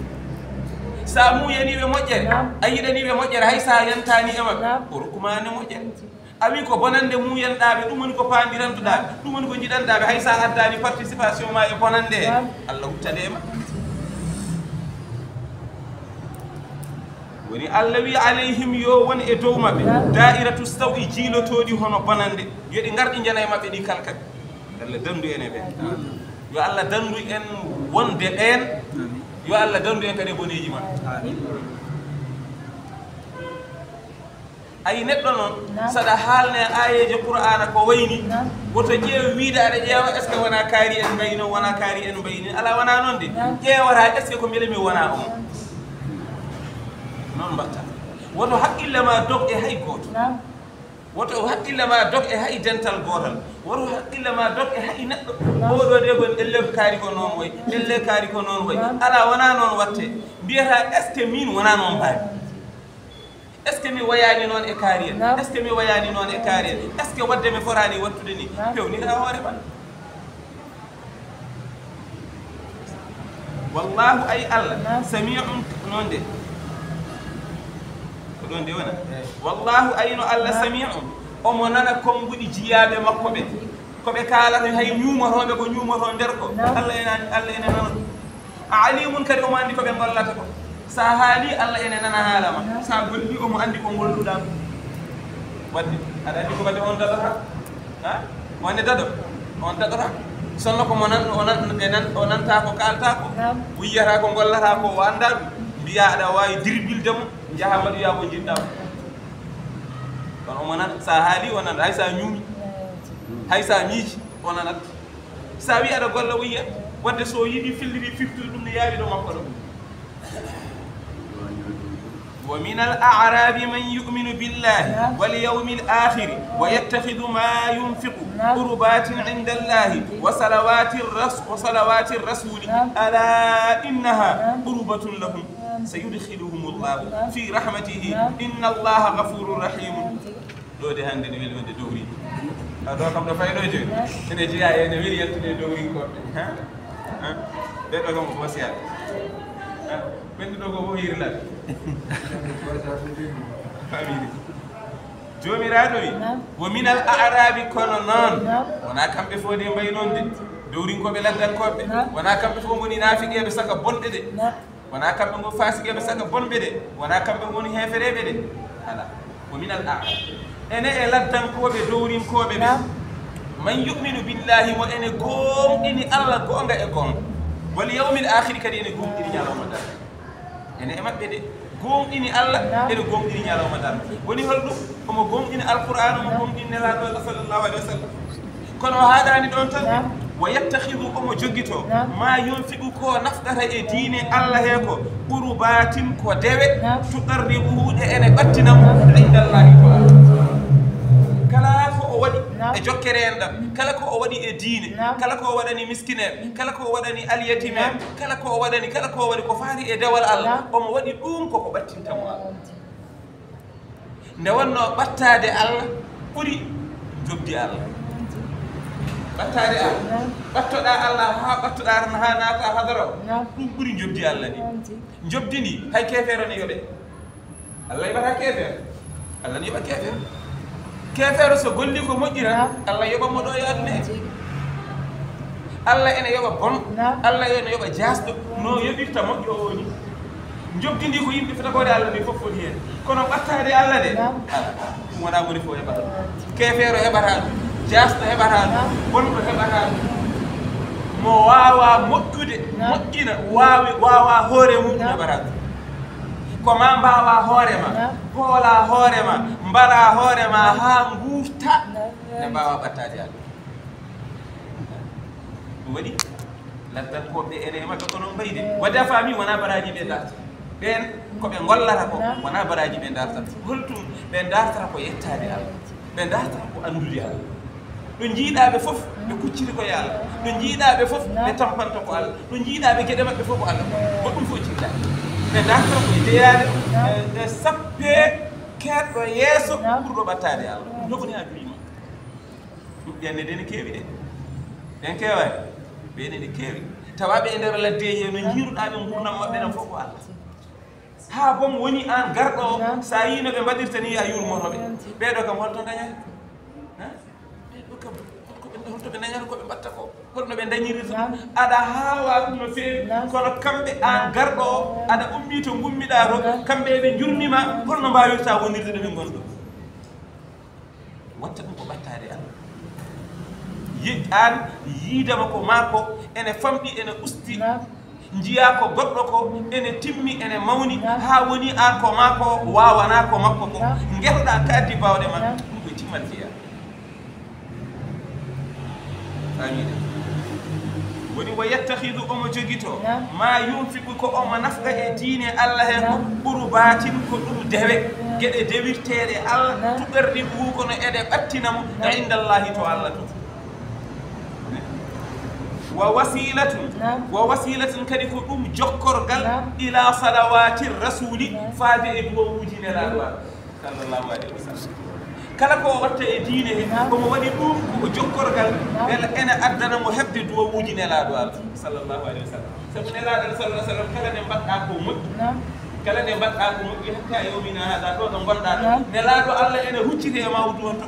sa muyaniɓe moƴƴere a yiɗaniɓe moƴƴere hay sa yantani e mabɓe o rokkumane moƴƴere a wi ko bonande muyanɗaɓe ɗum woni ko pandirantuɗaɓe ɗum woni ko jiɗanɗaɓe hay sa addani participation ma e bonande he Allah huttadema woni Allah wi alayhim yo woni e dow mabɓe da'iratu stawi jiilotoɗi hono bonande yoɗi garɗi jana e mabɓe ɗi kalkaɓe Allah dandu en e ɓen yo Allah dandu en wonde ɓen yo Allah dandu en kadi e boneji ma ay neɗɗo noon saɗa haalne ayeje qur'ana ko wayni woto ƴeew wiide aɗa ƴeewa est ce que wona kaari en mbayno wona kaari en mbayni ala wona noon de ƴeewata est ce que ko mbele mi wona on noon mbatta woto haqqille ma dog e hay goto woto haqqille ma dog e hay dental gotal woto haqqille ma dog e hay neɗɗo oɗo de gon elle kaari ko noon way elle kaari ko noon way ala wona noon watte mbiyata est ce que min wona noon mbawi est ce que mi wayani noon e kaari en est ce que mi wayani noon e kaari en est ce que wadde mi forani wattude ni pewnira hoore ma wallahu ay Allah sami'un noon de ko ɗon de wona wallahu ayno Allah sami'un omo nana konguɗi jiyaɓe makko ɓe koɓe kalata hay ñumotoɓe ko ñumoto nder ko Allah ene nana alimun kadi omo andi koɓe gollata ko sa haali Allah ene nana haalama sa golli omo andi ko golluɗa wadde aɗa andi ko wadde on daɗata ha wonde daɗo on daɗata sonno ko mo nan o nanta ko kalta ko wiyata ko gollata ko o anda ɗum mbiya aɗa wawi dirbilde mo jaaha mbaɗoya ko jiɗɗa ko kono omo nan sa haali o nanata hay sa ñuumi hay sa miiji o nanat sa wi aɗa golla wiya wadde so yiɗi filliri fiftude ɗum ne yaawi ɗo makko ɗo ومن الأعراب من يؤمن بالله واليوم الآخر ويتخذ ما ينفق قربات عند الله وصلوات الرسول ألا إنها قربة لهم سيدخلهم الله في رحمته إن الله غفور رحيم دو دي هاندي ويل ودي دوري دو كم دو فاي دو جوي ene jiya ene weli yaltude dowri ko ha be do ko mo wasiya ɓenɗu ɗo ko fof hirlade famille jomiraɗo wi wo minal arabi kono noon wona kamɓe fof de mbay noon de dowrinkoɓe laddankoɓe wona kamɓe fof goni naafiqeɓe saka bonɓe de wona kamɓe ngo fasikeɓe saka bonɓe de wona kamɓe goni hefereɓe de ala wo minal arabi ene e laddankoɓe dowrinkoɓe ɓe man yuminu billahi mo ene gomɗini Allah gonga e gonga wal yawmil akhir kadi ene gomɗini ñalawma dar ene e maɓɓe de gomɗini Allah ene gomɗini ñalawma dar woni holɗum omo gomɗini alqur'an omo gomɗini nelaɗo sallallahu alayhi wa sallam kono o haɗani ɗon tan wa yattakhidu omo joggito ma yunfiqu ko naftata e diine Allah he ko qurbatin ko dewe tuqarribuhu ene ɓattinamo indallahi ta'ala kala fo o waɗi e jokkere en ɗam kala ko o waɗi e diine kala ko o waɗani miskineɓe kala ko o waɗani alyatimeɓe kala ko o waɗani kala ko o waɗi ko faari e dewal Allah omo waɗi ɗum koko ɓattintamo Allah nde wonno ɓattade Allah ɓuri jobdi Allah ɓattade Allah ɓattoɗa Allah ha ɓattoɗa tan ha naata hadara o ɗum ɓuri jobdi Allah ni jobdi ndi hay kefere ne yoɓe Allah yoɓata kefere Allah ne yoɓa kefere kefere so golli ko moƴƴira Allah yoɓatmo ɗo e aduna he Allah ene yoɓa bon Allah ene yoɓa jasɗo no yoɓirta moƴƴo o ni jobdi ndi ko yimɓe fotagode Allah ndi fof foti hen kono ɓattade Allah de ɗum wona moni fof heɓata kefere o heɓata ɗum jasɗo heɓata ɗum bonɗo heɓata ɗum mo wawa moƴƴude moƴƴina wawa hoore mum heɓata ɗum ko ma mbawa hoorema hoola hoorema mbara hoorema ha gurta ne mbawa ɓattade Allah ɗum waɗi laddankoɓe ene maɓɓe ko noon mbayde wadde a faami wona baraji ɓe darta ɓen koɓe gollata ko wona baraji ɓe dartata holtum ɓe dartata ko yettade Allah ɓe dartata ko andude Allah ɗo jiiɗaɓe fof ɓe kucciri ko Allah ɗo jiiɗaɓe fof ɓe tampanta ko Allah ɗo jiiɗaɓe gueɗe maɓɓe fof ko Allah ko ɗum fof jiɗɗa ɓe dartata ko jeyade e sappe keɗɗo yeeso ɓurɗo ɓattade Allah ɗum jogoni ha duima ɓenne dene keewi de ɓen kewani ɓene ɗe keewi tawaɓe e nder laddeji no jiiruɗaɓe gurnam maɓɓe nan fof ko Allah ha bom woni an garɗo o sa yi no ɓe mbaɗirta ni a yurmotoɓe ɓeɗo kam holto dañata ɓeɗo kam holto ɓe dañata koɓe mbatta ko holno ɓe dañirirta ɗum aɗa hawa ɗum no feewi kono kamɓe an garɗo o aɗa ummi to gummiɗa to kamɓe ɓe jurnima holno mbawirta wonirde ɗo ɓe gonɗo watta ɗum ko ɓattade Allah an yiidama ko maako ene famɗi ene usti jiya ko goɗɗo ko ene timmi ene mawni ha woni an ko maako wawana ko makko ko guetoɗa kaddi bawɗe ma ɗum koye timmal jeeya famide woni wo yettahidu omo joguito ma yunfiqu ko omo nafga e diine Allah hen ko ɓuru batin ko ɗum dewe gueɗe dewirteɗe Allah tuɓerɗi ɓuukono eɗe ɓattinamo e indallahi to Allah to wa wasilatun kadi ko ɗum jokkorgal ila salawati rasuli faade e duwawuji nelaɗo Allah sallallahu alayhi wa sallam kala ko watta e diine he komo waɗi ɗum ko jokkorgal bela ene addana mo heɓde duwawuji nelaɗo Allah sallallahu alayhi wa sallam sabu nelaɗo sallallahu alayhi wa sallam kala nde mbaɗɗa ko moƴƴi kala nde mbaɗɗa ko moƴƴi hatta yawmina haɗa ɗo ɗo gonɗa ɗo nelaɗo Allah ene huccite e ma duwanto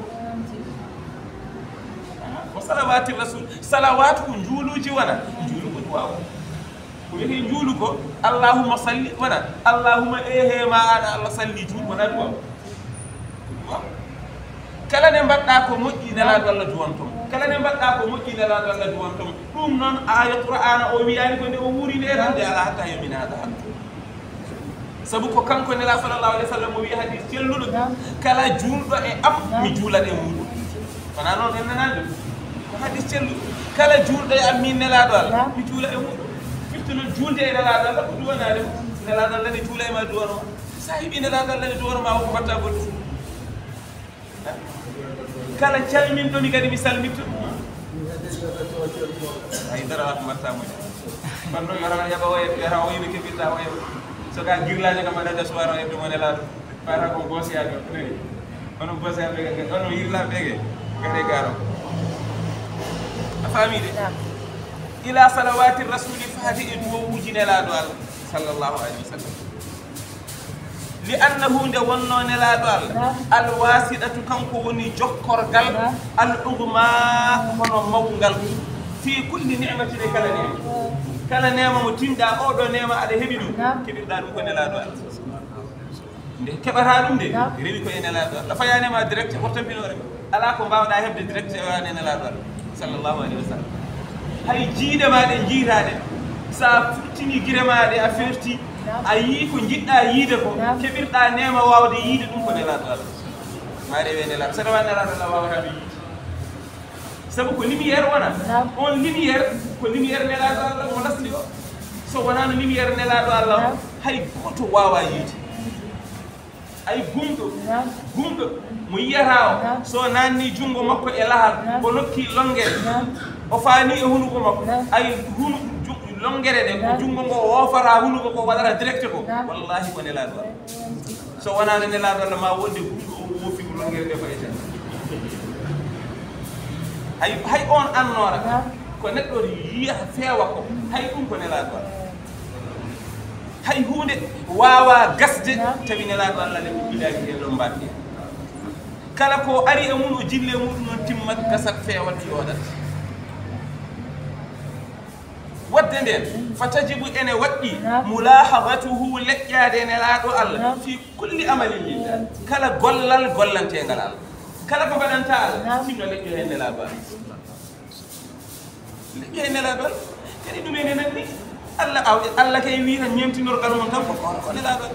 salawati rasul salawatu ko juuluji wona juulu ko duwaw ko wiyete juulu ko allahumma salli wona allahumma ehe ma aɗa Allah salli juul wona duwaw kala nde mbaɗɗa ko moƴƴi nelaɗo Allah duwantom kala nde mbaɗɗa ko moƴƴi nelaɗo Allah duwantom ɗum noon aya qur'ana o wiyani ko nde o wuuri nde tan nde ala hatta yomina hada sabu ko kanko nela sallallahu alayhi wa sallam o wi hadis celluɗo kala juulɗo e am mi juulat e muɗum wona noon en nanani hadis celluɗo kala juulɗo e am min nelaɗo Allah mi juula e muɗum firti noon juulde e nelaɗo Allah ko duwanade nelaɗo Allah ne juula e ma duwanoma sa heeɓi nelaɗo Allah ne duwanoma o ko mbatta goɗɗum kala calminɗomi kadi mi salmitto haydara wata mbatta moƴa banno yorana yaɓa woyɓe yata o yino keɓirɗa o yeɓa soka girlaji kam aɗa soir o heɓde mo nelaɗo fata ko goosiyaɓe nani onon goosiyaɓe onon yirlaɓe ɓe gare garo a famide ila salawati rasuli faati e duwawuji nelaɗo Allah sallallahu alayhi wa sallam li annahu nde wonno nelaɗo Allah alwasiɗatu kanko woni jokkorgal al ugma hono mawgal fi kulli ni'matine kala nema mo tinɗa oɗo nema aɗa heeɓi ɗum keɓirɗa ɗum ko nelaɗo Allah nde keɓata ɗum de rewi koye nelaɗo Allah fayanema direct ko tampinore ala ko mbawɗa heɓde direct e wane nelaɗo Allah sallallahu alayhi wa sallam hay jiiɗe maɗe jiitaɗe sa futtini guire maɗe a ferti a yii ko jiɗɗa yiide ko keɓirɗa nema wawde yiide ɗum ko nelaɗo Allah ma rewe nelaɗo saɗa wa nelaɗo Allah wawata ɗum yiide sabu ko lumiére wona on lumiére ko lumiére nelaɗo Allah mo lasli o so wonano lumiére nelaɗo Allah hay goto wawa yiide ay gumɗo mo yiyata o so nanni jungo makko e lahal o nokki longere o faani e hunuko makko ay longere de ko jungo ngo wofata hunuko ko waɗata direct ko wallahi ko nelaɗo Allah so wonano nelaɗo Allah ma wonde gumɗo o wofi ko longere de fayta hay on annora ko neɗɗo yiya feewa ko hay ɗum ko nelaɗo Allah hay hunde wawa gasde tawi nelaɗo Allah ne ɓiɗaki e ɗon mbaɗɗi kala ko ari e mum o jille muɗum noon timmat gasat feewat yooɗat wadde nden fatajibu ene waɗɗi mulahadatuhu leƴƴade nelaɗo Allah fi kulli amalin lillah kala gollal gollantegal Allah kala ko mbaɗanta Allah tinno leƴƴo hen nelaɗo Allah leƴƴo hen nelaɗo Allah kadi ɗum ene nanni Allah kay wi tan ñemtinorgal mum tan ko nelaɗo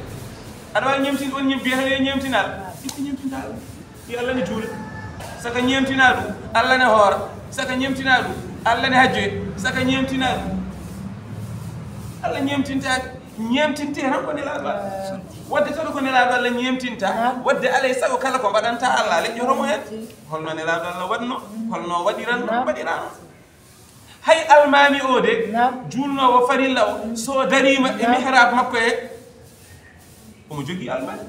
aɗa wawi ñemtin on biyata ñemtinal iko ñemtinal yo Allah ne juula saka ñemtina ɗum Allah ne hoora saka ñemtina ɗum Allah ne hajjoye saka ñemtina ɗum Allah ñemtintaki ñemtinte tan ko nelaɗo Allah wadde tato ko nelaɗo Allah ñemtinta wadde alay sago kala ko mbaɗanta Allah leƴƴotomo hen holno nelaɗo Allah waɗno holno waɗiranno waɗirano hay almami o de julnowo farilla o so darima e mihrab makko e omo jogui almami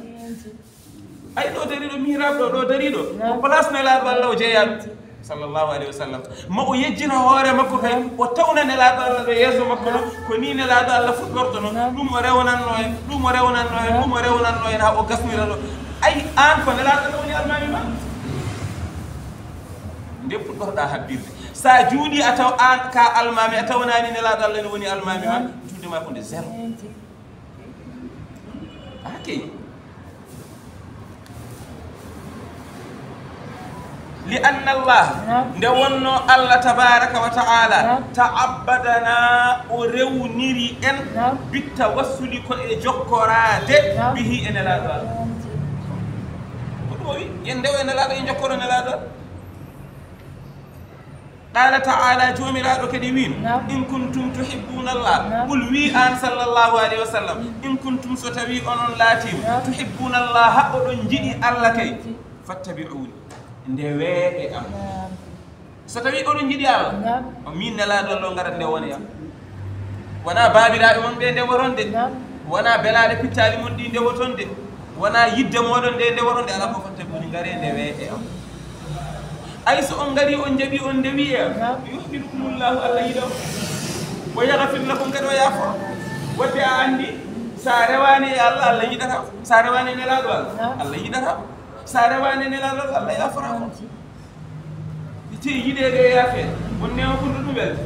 ay ɗo dari ɗo mihrab ɗo dariɗo ko place nelaɗo Allah o jeeya ɗum sallllahu alayhi wa sallam ma o yejjina hoore makko kay o tawna nelaɗo Allah ɗo yeeso makko ɗo ko ni nelaɗo Allah fuɗɗorto no ɗum o rewnanno en ɗum o rewnanno en ɗum o rewnanno en ha o gasnira ɗo ay an ko nelaɗo Allah woni almami ma nde puɗɗorɗa habbirde sa juuɗi a taw an ka almami a tawnani nelaɗo Allah ne woni almami ma juuɗe ma ko nde zéro akey li anna Allah nde wonno Allah tabaraka wa ta'ala ta'abbadana o rewniri en bitta wassuli ko e jokkorade bihi e nelaɗo Allah ko ɗum o wi yen ndew e nelaɗo e jokkoro nelaɗo qala ta'ala jomiraɗo kadi wino in kuntum tuhibbuna Allah qul wi an sallllahu alayhi wa sallam in kuntum so tawi onon laatima tuhibbuna Allah oɗon jiɗi Allah kay fattabi'uni ndewe e am so tawi oɗon jiɗi Allah o min nelaɗo Allah garat nde woni am wona babiraɓe mon ɓe ndewotonde wona belaɗe pittali mon ɗi ndewotonde wona yidde moɗon nde ndewotonde ala ko fattabi'uni gare ndewe e am ay so on gari on jaɓi on ndewi e yuhbirukumullahu Allah yiɗo o yahfir lakum kadi o yaafo wadde a andi sa rewani e Allah Allah yiɗata sa rewani e nelaɗo Allah Allah yiɗata sa rewani nelaɗo Allah yafora ko te yiɗede e yaafede on nema ɓurɗo ɗum welde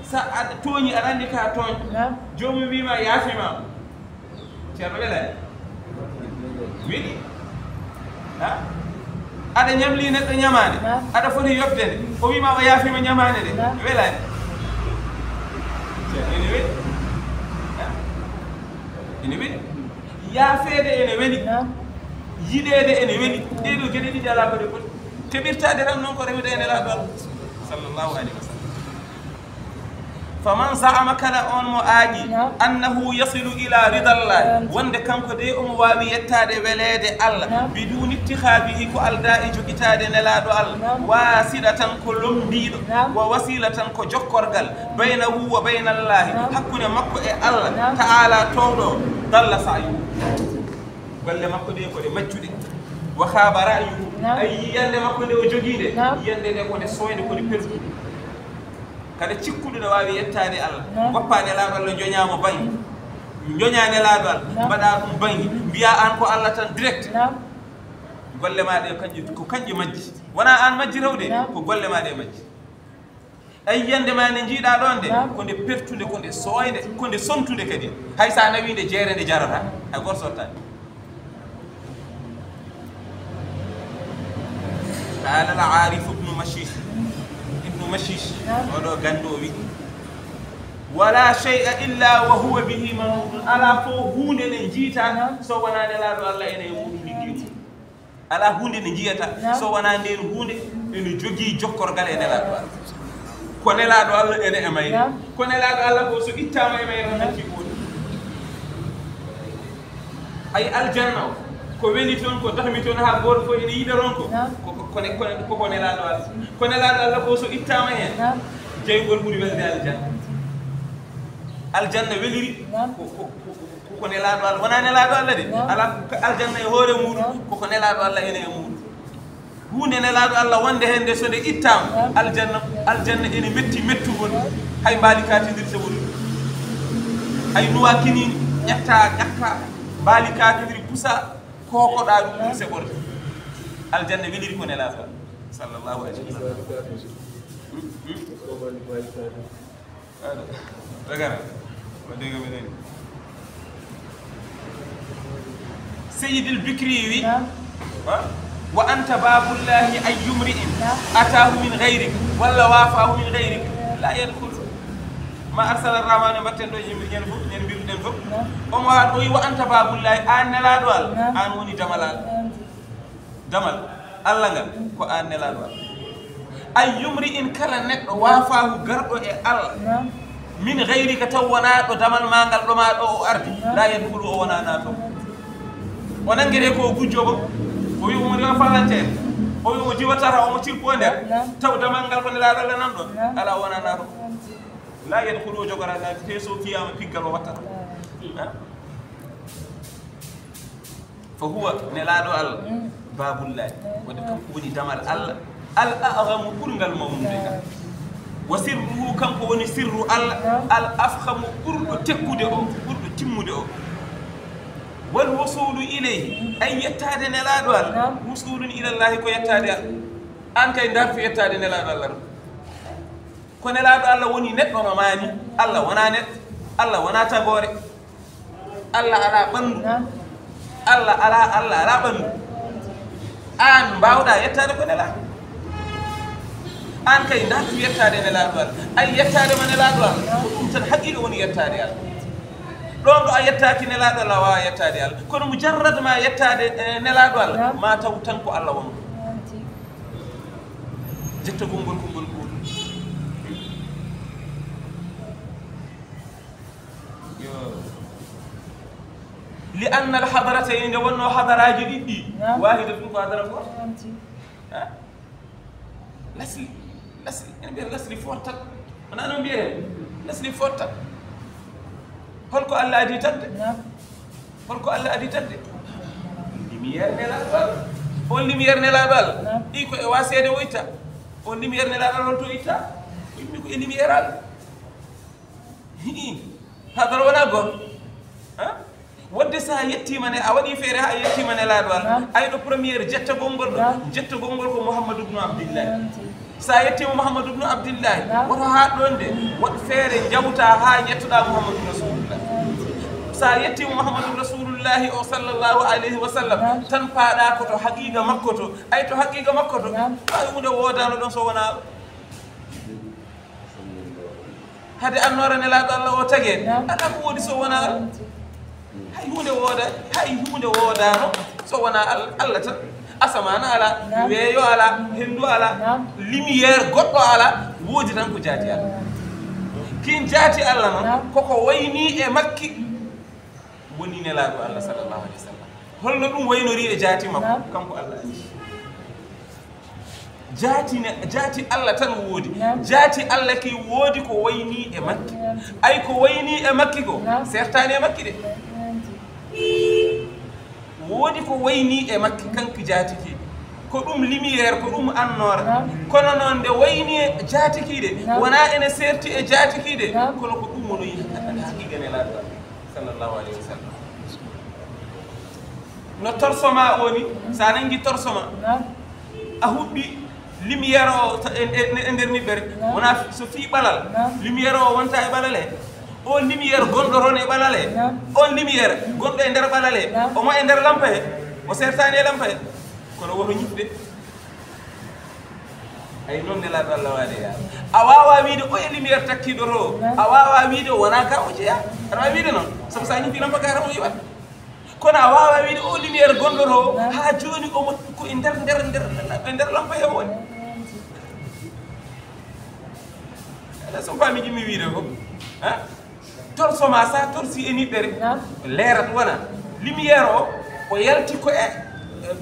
sa aɗa tooñi aɗa andi ka tooñ jomum wima yaafima ceerno welani weɗi aɗa ñamli neɗɗo ñamade aɗa foti yobde nde o wima o yaafima ñamade de welani ene weɗi ene weɗi yaafede ene weɗi yiɗede ene weɗi ɗeɗo gueɗe ɗiɗi ala koɗe poti keɓirtade tan noon ko rewde e nelaɗo Allah sallllahu alayhi wa sallam faman za'ama kala on mo aaƴi annahu yasilu ila ridallahi wonde kanko de omo wawi yettade welede Allah biduni ittihabihi ko alda e jogitade nelaɗo Allah wasila tan ko lombiɗo wa wasila tan ko jokkorgal baynahu wa baynallahi hakkude makko e Allah ta'ala towɗo dalla sa'yu golle makko de kode majjuɗe wa khaba ra'yuhu ay yiyande makko nde o joguide yiyande nde kode soyde kode perdude kada cikkuɗo ne wawi yettade Allah woppa nelaɗo Allah joñamo bangi joña nelaɗo Allah mbaɗa ɗum bangi mbiya an ko Allah tan direct golle maɗe ko kanƴe majji wona an majji rewde ko golle maɗe majji ay yiyande ma nde jiiɗa ɗon de ko nde pertude ko nde soyde ko nde somtude kadi hay sa nawi nde jeere nde jarata hay goto sottani qala al-arif ibnu mashish oɗo gando wi wala shay'a illa wa huwa bihi mamnun ala fo hunde ne jiita so wona nelaɗo Allah ene muɗum ligguey ala hunde ne jiyata so wona nden hunde ene jogui jokkorgal e nelaɗo Allah ko nelaɗo Allah ene e mayri ko nelaɗo Allah ko so ittama e mayri nakki goɗo ay aljanna o ko weli toon ko dahmi toon ha goto fof ene yiɗa ron ko nelaɗo Allah ko nelaɗo Allah ko so ittama hen jeygol ɓuuri welde aljanna weliri ko nelaɗo Allah wona nelaɗo Allah de ala aljanna e hoore muɗum koko nelaɗo Allah ene e muɗum hunde nelaɗo Allah wonde hen nde so nde ittama aljanna ene metti mettugol hay mbaali katidirta woni hay nuwa kinini ƴakka mbaali katidiri pusa kokoɗa ɗum ɓuuri seɓorde aljanna weliri ko nelaɗo Allah sallallahu alayhi wa sallam ragana wadega menen سيد البكري وأنت باب الله أي امرئ أتاه من غيرك ولا وافاه من غيرك لا يدخل ما أرسل الرحمن بتن دو ينبير دن فوق أم وأنت باب الله أن لا دوال أن وني دمال الله نغا كو أن لا دوال أي امرئ كلا نك وافاه غربو إي الله من غيرك تونا دو دمال مانغال دو ما دو أردي لا يدخل ونا ناتو onangere ko gujjobo o wi mo rewa falante o wi mo jiwatata o mo tirpo nder taw damal ngal ko nelaɗo Allah nan ɗon ala wona nato la yadkhulu jogora la teso fiyama piggal o wattata fa huwa nelaɗo Allah babullahi wonde kanko woni damal Allah al a'zamu ɓurgal mawnude ka wa sirruhu kanko woni sirru Allah al afhamu ɓurɗo tekkude o ɓurɗo timmude o والوصول إليه أي يتاد نلاد الله وصول إلى الله كو يتاد أنت إندار في يتاد نلاد الله كو نلاد الله وني نت وماني الله ونا نت الله ونا تغوري الله على بندو الله على بندو أن باودا يتاد كو نلاد أن كي إندار في يتاد نلاد الله أي يتاد من نلاد الله أنت حقيقة وني يتاد الله ɗon ɗo a yettaki nelaɗo Allah wawa yettade Allah kono mujarrad ma yettade nelaɗo Allah ma taw tan ko Allah wonko jettogol ngol kongol kuuɗo li anna al hadaratayn nde wonno hadaraji ɗiɗɗi wahida ɗum ko hadara goto lasli ene mbiyata lasli fortat wona no mbiyeten lasli fortat holko Allah adi tadde holko Allah adi tadde lumiére nelaɗo Allah on lumiére nelaɗo Allah ɗi ko e wasede o itta on lumiére nelaɗo Allah to itta yimɓe ko e lumiére Allah hadara wona goto wadde sa yettima ne a waɗi feere ha yettima nelaɗo Allah ayɗo premiére jettagol ngol ɗo jettagol ngol ko Mouhamadou ibn Abdillahi sa yettima Mouhamadou ibn Abdillahi woto ha ɗon de waɗ feere jawta ha jettoɗa Mouhamadou Rasulullah sa yettima Mouhamadou Rasulullahi o sallllahu alayhi wa sallam tan paaɗa koto haqiqa makko to ay to haqiqa makko to ay hunde wodano ɗon so wona hade annore nelaɗo Allah o tagede ala ko woodi so wona hay hunde wooda hay hunde wodano so wona Allah tan asamana ala weeyo ala hendu ala lumiére goɗɗo ala woodi tan ko jaati Allah kin jaati Allah noon koko wayni e makki woni nelaɗo Allah sallallahu alayhi wa sallam holno ɗum waynori e jaati makko kanko Allah jaati Allah tan woodi jaati Allah ki woodi ko wayni e makki ay ko wayni e makki ko sertani e makki de woodi ko wayni e makki kanko jaati ki ko ɗum lumiére ko ɗum annore kono noon nde wayni e jaati ki de wona ene serti e jaati ki de kono ko ɗum wono yi haqiqa nelaɗo Allah sallallahu alayhi wa sallam no torsoma o ni sa nangi torsoma a huɓɓi lumiére o e nder niɓɓere wona so fi ɓalal lumiére o wonta e ɓalal he on lumiére gonɗo ron e ɓalal he on lumiére gonɗo e nder ɓalal he omo e nder lampa he o sertani e lampa he kono woto ñifde ay noon nelaɗo Allah waade ya a wawa wiide o e lumiére takkiɗo to a wawa wiide wona ka o jeeya aɗa wawi wiide noon sabu sa ñifi lampa gara mo yiwat kono a wawa wiide o lumiére gonɗo to ha joni omo ko e nder lampa he woni ala so fami jimmi wiide ko torsoma sa torsi e niɓɓere leerat wona lumiére o o yalti ko e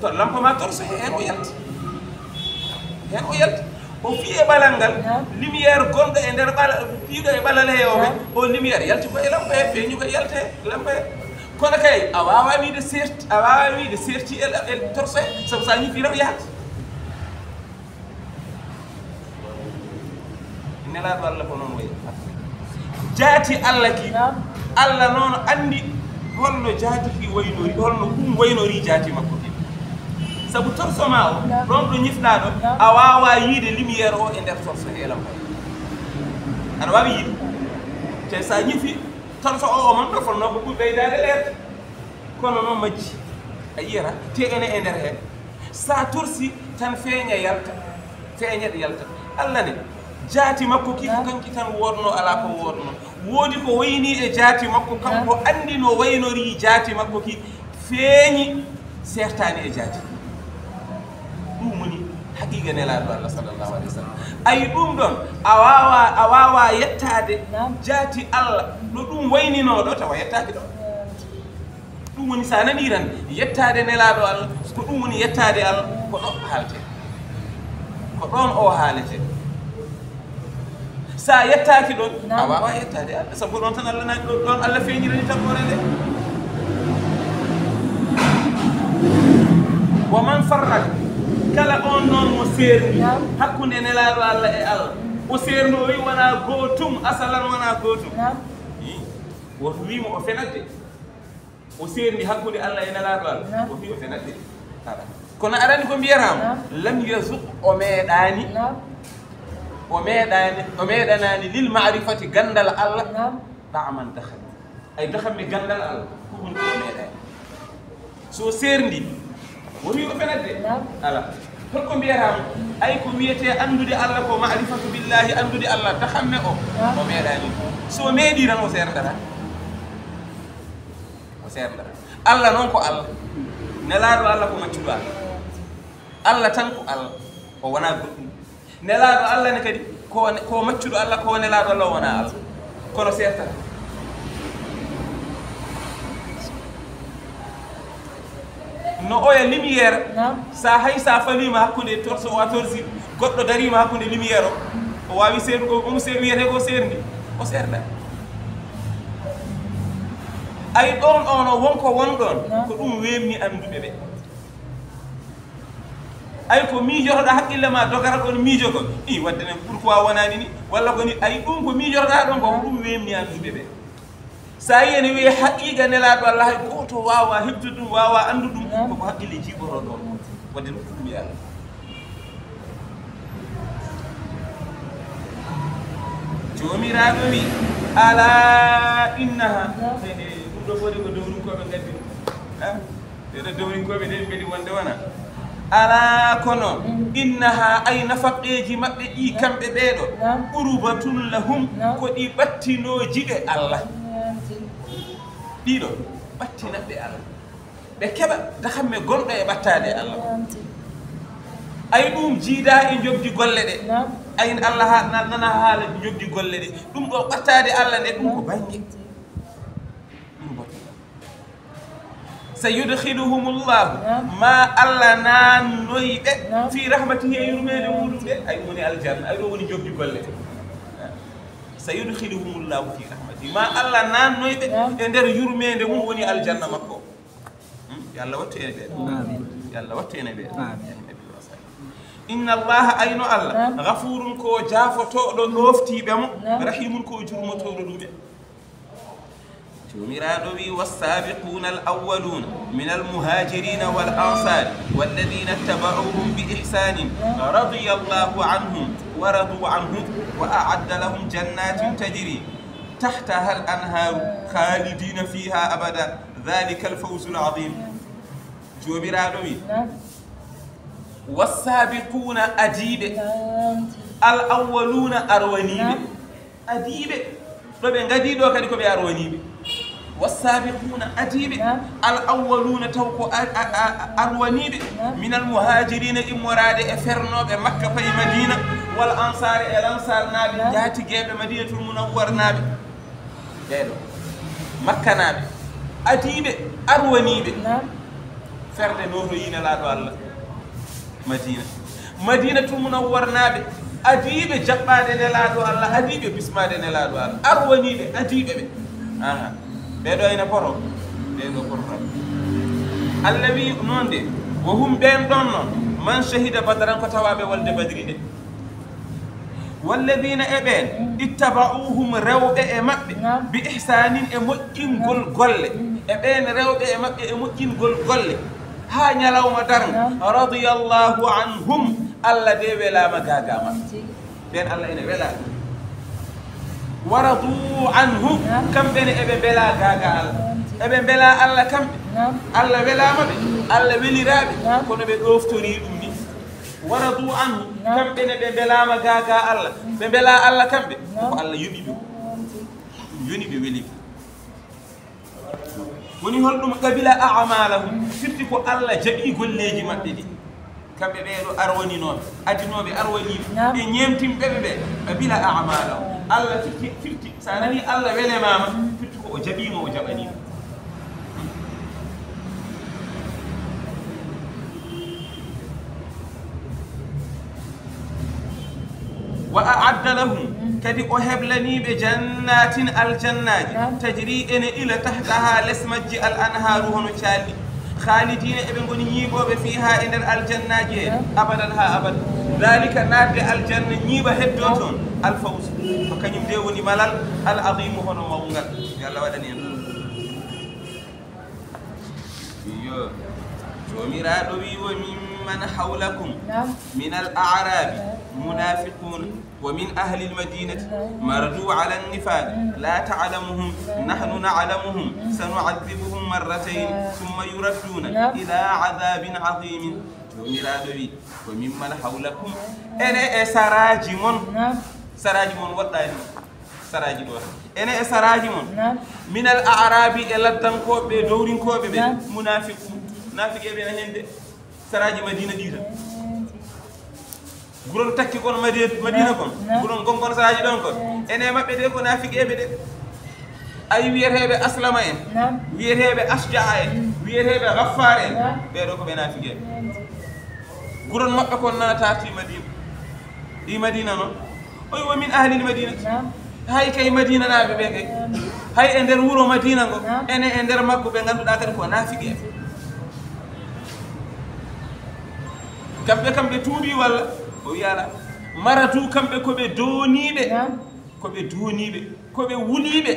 to lampama torso hen o yalti hen o yalti o fi e ɓalal ngal lumiére gonɗo e nder piiɗo e ɓalal heewoɓe o lumiére yalti ko e lampa he feeñi ko yalte lampa he kono kay a wawa wiide serti a wawa wiide serti e torso he sabu sa ñifi tan yahata nelaɗo Allah ko noon wayi jaati Allah ki Allah noon andi holno jaati ki waynori holno waynori jaati makko ki sabu torso ma o ɗon ɗo ñifɗa ɗo a wawa yiide lumiére o e nder torso he lampa aɗa wawi yiide te sa ñifi torso o man ɗo fonno ko ɓuri ɓeydade leerde kono noon majji a yiyata te ene e nder he sa torsi tan feeña yalta feeñaɗe yalta Allah ne jaati makko ki ko kanki tan wodno ala ko wodno woodi ko wayni e jaati makko kanko andi no waynori jaati makko ki feeñi sertani e jaati ɗum woni haqiqa nelaɗo Allah sallllahu alih wa sallam ayi ɗum ɗon a wawa yettade jaati Allah no ɗum wayninoɗo tawa yettaki ɗo ɗum woni sa nani tan yettade nelaɗo Allah ko ɗum woni yettade Allah ko ɗo haalte ko ɗon o haalete sa yettaki ɗon a wawa yettade Allah sabu ɗon tan Allah nani ɗon Allah feeñirani tampore nde wa man farraka kala on noon mo serni hakkude nelaɗo Allah e Allah o sernoyi wona gootum asalan wona gootum woto wimo o fenatde o serni hakkude Allah e nelaɗo Allah o wi o fenatde aɗa kono aɗani ko mbiyatama lam yasuk o meeɗani o meeɗanani lil marifati gandal Allah ɗaman dakhal ay dakhamme gandal Allah ko woni ko meeɗani so serndi woni o fenatde ala holko mbiyatama ay ko wiyete andude Allah ko marifatu billahi andude Allah dakhamme o meeɗani so meeɗi tan o serdata Allah noon ko Allah nelaɗo Allah ko maccuɗo Allah tan ko Allah o wona goɗɗum nelaɗo Allah ne kadi ko maccuɗo Allah ko nelaɗo Allah wona Allah kono sertata no oya lumiére sa hay sa falima hakkude torso o a torsi goɗɗo darima hakkude lumiére o wawi sergo omo ser wiyete ko serndi o serda ay ɗon ono wonko wonɗon ko ɗum wemni anduɓe ɓe ay ko miijotoɗa haqqille ma dogata ɗon miijo ko i wadde nen pourquoi wonani ni walla koni ay ɗum ko miijotoɗa ɗon ko ɗum wemni anduɓe ɓe sa yi ene wiye haqiqa nelaɗo Allah hay goto wawa hebtude ɗum wawa andu ɗum koko haqqille jiɓoto ɗon wadde ɗum ɗum Allah jomiraɗo wi ala innaha ɗo foti ko dowrinkoɓe gaddi ɓeɗo dowrinkoɓe ɗen mbeɗi wonde wona ala kono innaha ay nafaqeji maɓɓe ɗi kamɓe ɓeeɗo qurbatun lahum ko ɗi ɓattinoji ɓe Allah ɗiɗo ɓattinaɓe Allah ɓe keɓa dahamme gonɗo e ɓattade Allah ay ɗum jiida e jogdi golle ɗe ay Allah nana haala jogdi golle ɗe ɗum ɗo ɓattade Allah nde ɗum ko bangue سيدخلهم الله ما الله نانوي في رحمته يرمي مولود أي مني الجنة أي مني جوب جبلة سيدخلهم الله في رحمته ما الله نانوي عندر يرمي مولود الجنة مكو يلا وتين بيت يلا وتين بيت إن الله أين الله غفور كو جافتو لو نوفتي بمو رحيم كو جرمتو لو توميرادوي والسابقون الأولون من المهاجرين والأنصار والذين اتبعوهم بإحسان رضي الله عنهم ورضوا عنه وأعد لهم جنات تجري تحتها الأنهار خالدين فيها أبدا ذلك الفوز العظيم توميرادوي والسابقون أجيب الأولون أروانيب أجيب طبعا غادي دو كادي كو بي أروانيب والسابقون أجيب الأولون توكو أروانيب من المهاجرين إموراد إفرنو بمكة في مدينة والأنصار الأنصار نابي جاتي جيب مدينة المنور نابي ديرو مكة نابي أجيب أروانيب ferde noto yine laaɗo Allah madina tumunawwarnaɓe adiɓe jaɓɓade nelaɗo Allah adiɓe bismade nelaɗo Allah arwaniɓe adiɓe ɓe ɓeɗo ene poto ɓeɗo pototaɓe Allah wi noon de wo hum ɓen ɗon noon man shahida badaran ko tawaɓe walde badri de walladina e ɓen ittaba'uhum rewɓe e maɓɓe bi ihsanin e moƴƴingol golle e ɓen rewɓe e maɓɓe e moƴƴingol golle ha ñalawma darga radiyallahu anhum Allah de welama gaga maɓɓe ɓen Allah ene wela waradu anhu kamɓene eɓe beela gaga Allah eɓe beela Allah kamɓe Allah welama ɓe Allah weliraɓe kono ɓe ɗoftori ɗum ni waradu anhu kamɓene ɓe beelama gaga Allah ɓe beela Allah kamɓe ko Allah yoɓi ɓe yoni ɓe weliɓe woni holɗum qabila a'malahum firti ko Allah jaɓi golleji maɓɓe ɗi kamɓe ɓeɗo arwaninoɓe adinoɓe arwaniɓe ɓe ñemtimɓeɓe ɓe qabila a'malahum Allah firti sa nani Allah welemama firti ko o jaɓima o jaɓanima wa a'adda lahum kadi o heblaniɓe jannatin aljannaji tajri ene ila tahtaha less majji al anharu hono calli khalidina eɓe goni ñiiɓoɓe fiha e nder aljannaji he abadan ha abada dalika nadde aljanna ñiiɓa heddo toon alfaws ko kañum de woni malal al azimu hono mawgal yo Allah waɗani en yo jomiraɗo wi wo mimman hawlakum min al a'rabi munafiquna ومن أهل المدينة مردوا على النفاق لا تعلمهم نحن نعلمهم سنعذبهم مرتين ثم يردون إلى عذاب عظيم جميرادوي وممن حولكم أنا سراجمون سراجمون والله سراجمون أنا سراجمون من الأعراب إلى الدنكوب دورين كوب منافقون منافق بين هند سراج مدينة ديرا guron takki kon madina kon guron gongon saraji don kon ene mabbe de ko nafiqebe de ay wiyetebe aslama en wiyetebe asja'a en wiyetebe ghaffar en be do ko be nafiqebe guron mabbe kon natati madina di madina non oy wa min ahli al madina hay kay madina nabe be kay hay e der wuro madina go ene e der makko be ganduda kadi ko nafiqebe kambe tuubi walla o yala maratu kamɓe koɓe doniɓe koɓe doniɓe koɓe wuliɓe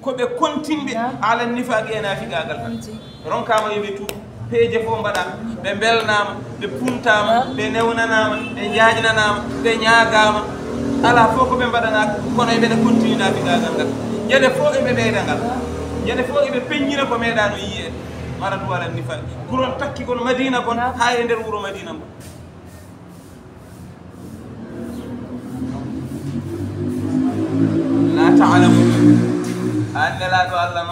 koɓe kontinɓe ala nifaqi e nafiqagal ronkama yoɓe tu peeje fof mbaɗa ɓe belnama ɓe puntama ɓe newnanama ɓe jajnanama ɓe ñagama ala fof koɓe mbaɗanaka kono eɓene continue nafiqagal ngal ñande fof eɓe ɓeyda ngal ñande fof eɓe peññina ko meeɗano yiye maratu ala nifaqi guron takki kon madina kon ha e nder wuuro madina mbo لا تعلمون أن لا تعلم